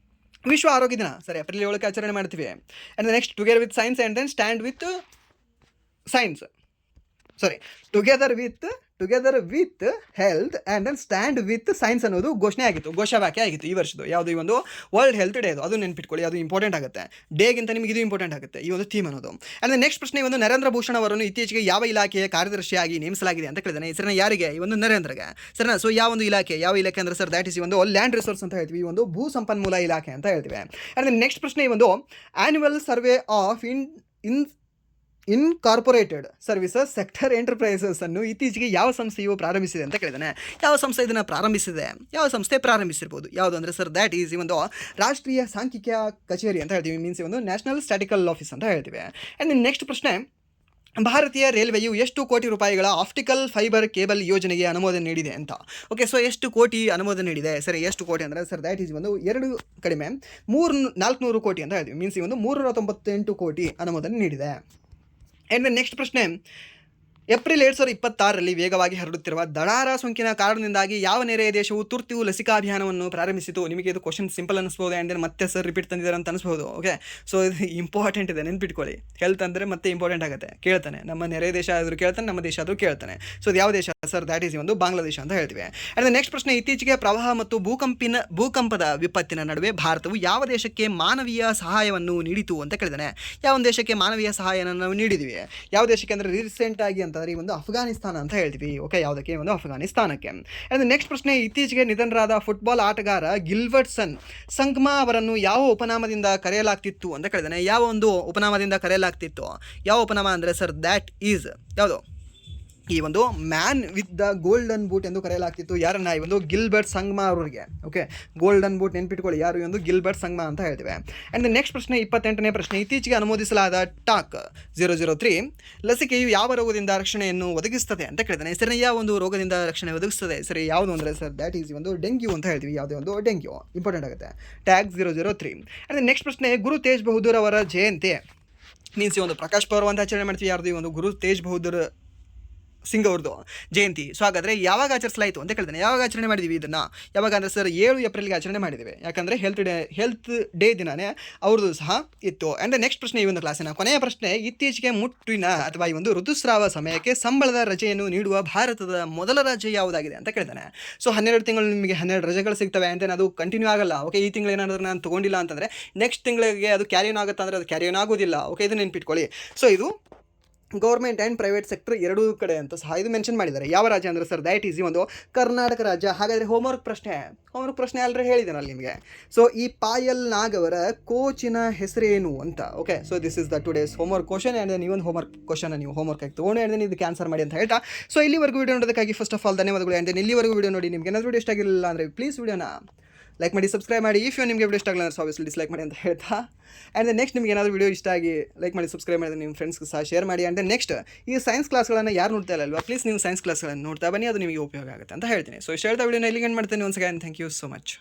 A: ವಿಶ್ವ ಆರೋಗ್ಯ ದಿನ ಸರ್ ಏಪ್ರಿಲ್ 7ಕ್ಕೆ ಆಚರಣೆ ಮಾಡ್ತೀವಿ. And next, together with science and then stand with science, together with health and then stand with science ಅನ್ನೋದು ಘೋಷವಾಕ್ಯ ಆಗಿತ್ತು ಈ ವರ್ಷದ್ದು. ಯಾವುದು? ಈ ಒಂದು ವರ್ಲ್ಡ್ ಹೆಲ್ತ್ ಡೇ. ಅದು ನೆನ್ಪಿಟ್ಕೊಳ್ಳಿ, ಅದು ಇಂಪಾರ್ಟೆಂಟ್ ಆಗುತ್ತೆ. ಡೇಗಿಂತ ನಿಮಗೆ ಇದು ಇಂಪಾರ್ಟೆಂಟ್ ಆಗುತ್ತೆ, ಈ ಒಂದು ಥೀಮ್ ಅನ್ನೋದು. ಆ್ಯಂಡ್ ನೆಕ್ಸ್ಟ್ ಪ್ರಶ್ನೆ, ಒಂದು ನರೇಂದ್ರ ಭೂಷಣ್ ಅವರನ್ನು ಇತ್ತೀಚೆಗೆ ಯಾವ ಇಲಾಖೆಯ ಕಾರ್ಯದರ್ಶಿಯಾಗಿ ನೇಮಿಸಲಾಗಿದೆ ಅಂತ ಕೇಳಿದಾನೆ. ಹೆಸರನ್ನ ಯಾರಿಗೆ? ಈ ಒಂದು ನರೇಂದ್ರಗೆ. ಸರಿನಾ? ಸೊ ಯಾವ ಇಲಾಖೆ ಅಂದರೆ ಸರ್, ದ್ಯಾಟ್ ಈಸ್ ಈ ಒಂದು ಲ್ಯಾಂಡ್ ರಿಸೋರ್ಸ್ ಅಂತ ಹೇಳ್ತೀವಿ, ಈ ಒಂದು ಭೂ ಸಂಪನ್ಮೂಲ ಇಲಾಖೆ ಅಂತ ಹೇಳ್ತೀವಿ. ಆ್ಯಂಡ್ ನೆಕ್ಸ್ಟ್ ಪ್ರಶ್ನೆ, ಈ ಒಂದು annual survey of incorporated services sector enterprises ಅನ್ನು ಇತ್ತೀಚೆಗೆ ಯಾವ ಸಂಸ್ಥೆಯು ಪ್ರಾರಂಭಿಸಿದೆ ಅಂತ ಕೇಳಿದಾನೆ. ಯಾವ ಸಂಸ್ಥೆ ಇದನ್ನು ಪ್ರಾರಂಭಿಸಿದೆ? ಯಾವ ಸಂಸ್ಥೆ ಪ್ರಾರಂಭಿಸಿರ್ಬೋದು? ಯಾವುದು ಅಂದರೆ ಸರ್, ದ್ಯಾಟ್ ಈಸ್ ಈ ಒಂದು ರಾಷ್ಟ್ರೀಯ ಸಾಂಖ್ಯಿಕ ಕಚೇರಿ ಅಂತ ಹೇಳ್ತೀವಿ, ಮೀನ್ಸ್ ಒಂದು ನ್ಯಾಷನಲ್ ಸ್ಟ್ಯಾಟಿಕಲ್ ಆಫೀಸ್ ಅಂತ ಹೇಳ್ತೀವಿ. ಆ್ಯಂಡ್ ನೆಕ್ಸ್ಟ್ ಪ್ರಶ್ನೆ, ಭಾರತೀಯ ರೈಲ್ವೆಯು ಎಷ್ಟು ಕೋಟಿ ರೂಪಾಯಿಗಳ ಆಪ್ಟಿಕಲ್ ಫೈಬರ್ ಕೇಬಲ್ ಯೋಜನೆಗೆ ಅನುಮೋದನೆ ನೀಡಿದೆ ಅಂತ. ಓಕೆ, ಸೊ ಎಷ್ಟು ಕೋಟಿ ಅನುಮೋದನೆ ನೀಡಿದೆ ಸರ್? ಎಷ್ಟು ಕೋಟಿ ಅಂದರೆ ಸರ್ ದ್ಯಾಟ್ ಈಸ್ ಒಂದು 2 ಕಡಿಮೆ 400 ಕೋಟಿ ಅಂತ ಹೇಳ್ತೀವಿ. ಮೀನ್ಸ್ ಈ ಒಂದು 398 ಕೋಟಿ ಅನುಮೋದನೆ ನೀಡಿದೆ. ಆ್ಯಂಡ್ ನೆಕ್ಸ್ಟ್ ಪ್ರಶ್ನೆ, ಏಪ್ರಿಲ್ 2026ರಲ್ಲಿ ವೇಗವಾಗಿ ಹರಡುತ್ತಿರುವ ದಡಾರ ಸೋಂಕಿನ ಕಾರಣದಿಂದಾಗಿ ಯಾವ ನೆರೆಯ ದೇಶವು ತುರ್ತು ಲಸಿಕಾ ಅಭಿಯಾನವನ್ನು ಪ್ರಾರಂಭಿಸಿತು? ನಿಮಗೆ ಇದು ಕ್ವಶನ್ ಸಿಂಪಲ್ ಅನಿಸ್ಬೋದು, ಆ್ಯಂಡ್ ಮತ್ತೆ ಸರ್ ರಿಪೀಟ್ ತಂದಿದ್ದಾರೆ ಅಂತ ಅನಿಸ್ಬೋದು. ಓಕೆ, ಸೊ ಇದು ಇಂಪಾರ್ಟೆಂಟ್ ಇದೆ, ನೆನ್ಪಿಟ್ಕೊಳ್ಳಿ. ಹೆಲ್ತ್ ಅಂದರೆ ಮತ್ತೆ ಇಂಪಾರ್ಟೆಂಟ್ ಆಗುತ್ತೆ. ಕೇಳ್ತಾನೆ, ನಮ್ಮ ನೆರೆಯ ದೇಶ ಆದರೂ ಕೇಳ್ತಾನೆ, ನಮ್ಮ ದೇಶ ಆದರೂ ಕೇಳ್ತಾನೆ. ಸೊ ಇದು ಯಾವ ದೇಶ ಸರ್? ದ್ಯಾಟ್ ಈಸ್ ಒಂದು ಬಾಂಗ್ಲಾದೇಶ ಅಂತ ಹೇಳ್ತೀವಿ. ಆ್ಯಂಡ್ ನೆಕ್ಸ್ಟ್ ಪ್ರಶ್ನೆ, ಇತ್ತೀಚೆಗೆ ಪ್ರವಾಹ ಮತ್ತು ಭೂಕಂಪದ ವಿಪತ್ತಿನ ನಡುವೆ ಭಾರತವು ಯಾವ ದೇಶಕ್ಕೆ ಮಾನವೀಯ ಸಹಾಯವನ್ನು ನೀಡಿತು ಅಂತ ಕೇಳಿದಾನೆ. ಯಾವ ಒಂದು ದೇಶಕ್ಕೆ ಮಾನವೀಯ ಸಹಾಯವನ್ನು ನಾವು ನೀಡಿದ್ವಿ? ಯಾವ ದೇಶಕ್ಕೆ ಅಂದರೆ ರೀಸೆಂಟಾಗಿ ಅಂತಂದರೆ ಈ ಒಂದು ಅಫ್ಘಾನಿಸ್ತಾನ ಅಂತ ಹೇಳ್ತೀವಿ. ಓಕೆ, ಯಾವುದಕ್ಕೆ? ಒಂದು ಅಫ್ಘಾನಿಸ್ತಾನಕ್ಕೆ. ಆ್ಯಂಡ್ ನೆಕ್ಸ್ಟ್ ಪ್ರಶ್ನೆ, ಇತ್ತೀಚೆಗೆ ನಿಧನರಾದ ಫುಟ್ಬಾಲ್ ಆಟಗಾರ ಗಿಲ್ಬರ್ಟ್ಸನ್ ಸಂಗ್ಮಾ ಅವರನ್ನು ಯಾವ ಉಪನಾಮದಿಂದ ಕರೆಯಲಾಗ್ತಿತ್ತು ಅಂತ ಕೇಳಿದಾನೆ. ಯಾವ ಒಂದು ಉಪನಾಮದಿಂದ ಕರೆಯಲಾಗ್ತಿತ್ತು? ಯಾವ ಉಪನಾಮ ಅಂದರೆ ಸರ್ ದ್ಯಾಟ್ ಈಸ್ ಯಾವುದು? ಈ ಒಂದು man with the golden boot ಎಂದು ಕರೆಯಲಾಗ್ತಿತ್ತು. ಯಾರನ್ನ? ಈ ಒಂದು ಗಿಲ್ಬರ್ಟ್ ಸಂಗ್ಮಾ ಅವರಿಗೆ. ಓಕೆ, ಗೋಲ್ಡನ್ ಬೂಟ್ ನೆನ್ಪಿಟ್ಕೊಳ್ಳಿ, ಯಾರು? ಈ ಒಂದು ಗಿಲ್ಬರ್ಟ್ ಸಂಗ್ಮಾ ಅಂತ ಹೇಳ್ತೀವಿ. ಆ್ಯಂಡ್ ನೆಕ್ಸ್ಟ್ ಪ್ರಶ್ನೆ, 28ನೇ ಪ್ರಶ್ನೆ, ಇತ್ತೀಚೆಗೆ ಅನುಮೋದಿಸಲಾದ ಟಾಕ್ 003 ಲಸಿಕೆಯು ಯಾವ ರೋಗದಿಂದ ರಕ್ಷಣೆಯನ್ನು ಒದಗಿಸ್ತದೆ ಅಂತ ಕೇಳಿದಾನೆ. ಸರಿ, ಯಾವ ಒಂದು ರೋಗದಿಂದ ರಕ್ಷಣೆ ಒದಗಿಸ್ತದೆ? ಸರಿ, ಯಾವುದು ಅಂದರೆ ಸರ್ ದ್ಯಾಟ್ ಈಸ್ ಒಂದು ಡೆಂಗ್ಯೂ ಅಂತ ಹೇಳ್ತೀವಿ. ಯಾವುದೇ ಒಂದು ಡೆಂಗ್ಯೂ ಇಂಪಾರ್ಟೆಂಟ್ ಆಗುತ್ತೆ. ಟ್ಯಾಗ್ 003. ಆ್ಯಂಡ್ ನೆಕ್ಸ್ಟ್ ಪ್ರಶ್ನೆ, ಗುರು ತೇಜ್ ಬಹದ್ದೂರ್ ಅವರ ಜಯಂತಿ ಮೀನ್ಸ್ ಈ ಒಂದು ಪ್ರಕಾಶ್ ಪರ್ವ ಅಂತ ಆಚರಣೆ ಮಾಡ್ತೀವಿ. ಯಾರ್ದು? ಈ ಒಂದು ಗುರು ತೇಜ್ ಬಹದ್ದೂರ್ ಸಿಂಗ್ ಅವ್ರದ್ದು ಜಯಂತಿ. ಸೊ ಹಾಗಾದರೆ ಯಾವಾಗ ಆಚರಿಸಲಾಯಿತು ಅಂತ ಕೇಳ್ತಾನೆ. ಯಾವಾಗ ಆಚರಣೆ ಮಾಡಿದ್ದೀವಿ ಇದನ್ನು? ಯಾವಾಗ ಅಂದರೆ ಸರ್ 7 ಏಪ್ರಿಲ್ಗೆ ಆಚರಣೆ ಮಾಡಿದ್ದೇವೆ. ಯಾಕಂದರೆ ಹೆಲ್ತ್ ಡೇ ದಿನಾನೇ ಅವ್ರದ್ದು ಸಹ ಇತ್ತು. ಆ್ಯಂಡ್ ನೆಕ್ಸ್ಟ್ ಪ್ರಶ್ನೆ, ಈ ಒಂದು ಕ್ಲಾಸಿನ ಕೊನೆಯ ಪ್ರಶ್ನೆ, ಇತ್ತೀಚೆಗೆ ಮುಟ್ಟಿನ ಅಥವಾ ಈ ಒಂದು ಋತುಸ್ರಾವ ಸಮಯಕ್ಕೆ ಸಂಬಳದ ರಜೆಯನ್ನು ನೀಡುವ ಭಾರತದ ಮೊದಲ ರಾಜ್ಯ ಯಾವುದಾಗಿದೆ ಅಂತ ಕೇಳ್ತಾನೆ. ಸೊ 12 ತಿಂಗಳು ನಿಮಗೆ 12 ರಜೆಗಳು ಸಿಗ್ತವೆ ಅಂತ ಅದು ಕಂಟಿನ್ಯೂ ಆಗಲ್ಲ. ಓಕೆ, ಈ ತಿಂಗಳು ಏನಾದರೂ ನಾನು ತೊಗೊಂಡಿಲ್ಲ ಅಂತಂದರೆ ನೆಕ್ಸ್ಟ್ ತಿಂಗಳಿಗೆ ಅದು ಕ್ಯಾರಿಯನ್ ಆಗುತ್ತೆ ಅಂದರೆ ಅದು ಕ್ಯಾರಿಯನ್ ಆಗೋದಿಲ್ಲ. ಓಕೆ, ಇದು ನೆನ್ಪಿಟ್ಕೊಳ್ಳಿ. ಸೊ ಇದು ಗೌರ್ಮೆಂಟ್ ಆ್ಯಂಡ್ ಪ್ರೈವೇಟ್ ಸೆಕ್ಟರ್ ಎರಡೂ ಕಡೆ ಅಂತ ಸಹ ಇದು ಮೆನ್ಷನ್ ಮಾಡಿದ್ದಾರೆ. ಯಾವ ರಾಜ್ಯ ಅಂದರೆ ಸರ್ ದ್ಯಾಟ್ ಈಸ್ ಒಂದು ಕರ್ನಾಟಕ ರಾಜ್ಯ. ಹಾಗಾದರೆ ಹೋಮ್ವರ್ಕ್ ಪ್ರಶ್ನೆ ಆಲ್ರೆಡಿ ಹೇಳಿದ್ದೇನಲ್ಲ ನಿಮಗೆ. ಸೊ ಈ ಪಾಯಲ್ ನಾಗ್ ಅವರ ಕೋಚಿನ ಹೆಸರೇನು ಅಂತ. Okay, so this is the today's homework question. And ನೀವೊಂದು ಕ್ವಶನ್ ನೀವು ಹೋಮ್ವರ್ಕ್ ಆಗಿ ತೊಗೊಂಡು ಆ್ಯಂಡ್ ಇದಕ್ಕೆ ಆನ್ಸರ್ ಮಾಡಿ ಅಂತ ಹೇಳ್ತಾ, ಸೊ ಇಲ್ಲಿವರೆಗೂ ವಿಡಿಯೋ ನೋಡೋದಕ್ಕಾಗಿ ಫಸ್ಟ್ ಆಫ್ ಆಲ್ ಧನ್ಯವಾದಗಳು. ಆ್ಯಂಡ್ ಇಲ್ಲಿವರೆಗೂ ವಿಡಿಯೋ ನೋಡಿ ನಿಮಗೆ ಏನಾದರೂ ವಿಡಿಯೋ ಇಷ್ಟ ಆಗಿರಲಿಲ್ಲ ಅಂದರೆ ಪ್ಲೀಸ್ ವಿಡಿಯೋನ ಲೈಕ್ ಮಾಡಿ, ಸಬ್ಸ್ಕ್ರೈಬ್ ಮಾಡಿ. ಇಫ್ ನಿಮಗೆ ವಿಡಿಯೋ ಇಷ್ಟ ಆಗಲ್ಲ ಅಂದರೆ ಆಬ್ವಿಯಸ್ಲಿ ಡಿಸ್ಲೈಕ್ ಮಾಡಿ ಅಂತ ಹೇಳ್ತಾ, ಆ್ಯಂಡ್ ನೆಕ್ಸ್ಟ್ ನಿಮಗೆ ಏನಾದರೂ ವಿಡಿಯೋ ಇಷ್ಟ ಆಗಿ ಲೈಕ್ ಮಾಡಿ, ಸಬ್ಸ್ಕ್ರೈಬ್ ಮಾಡಿದ್ರೆ ನಿಮ್ಮ ಫ್ರೆಂಡ್ಸ್ಗೆ ಸಹ ಶೇರ್ ಮಾಡಿ. ಆ್ಯಂಡ್ ನೆಕ್ಸ್ಟ್ ಈ ಸೈನ್ಸ್ ಕ್ಲಾಸ್ಗಳನ್ನು ಯಾರು ನೋಡ್ತಾ ಇಲ್ಲಲ್ವಾ, ಪ್ಲೀಸ್ ನೀವು ಸೈನ್ಸ್ ಕ್ಲಾಸ್ಗಳನ್ನು ನೋಡ್ತಾ ಬನ್ನಿ, ಅದು ನಿಮಗೆ ಉಪಯೋಗ ಆಗುತ್ತೆ ಅಂತ ಹೇಳ್ತೀನಿ. ಸೊ ಇಷ್ಟು ಹೇಳ್ತಾ ವಿಡಿಯೋನ ಇಲ್ಲಿಗೆ ಎಂಡ್ ಮಾಡ್ತೇನೆ. Once again thank you so much.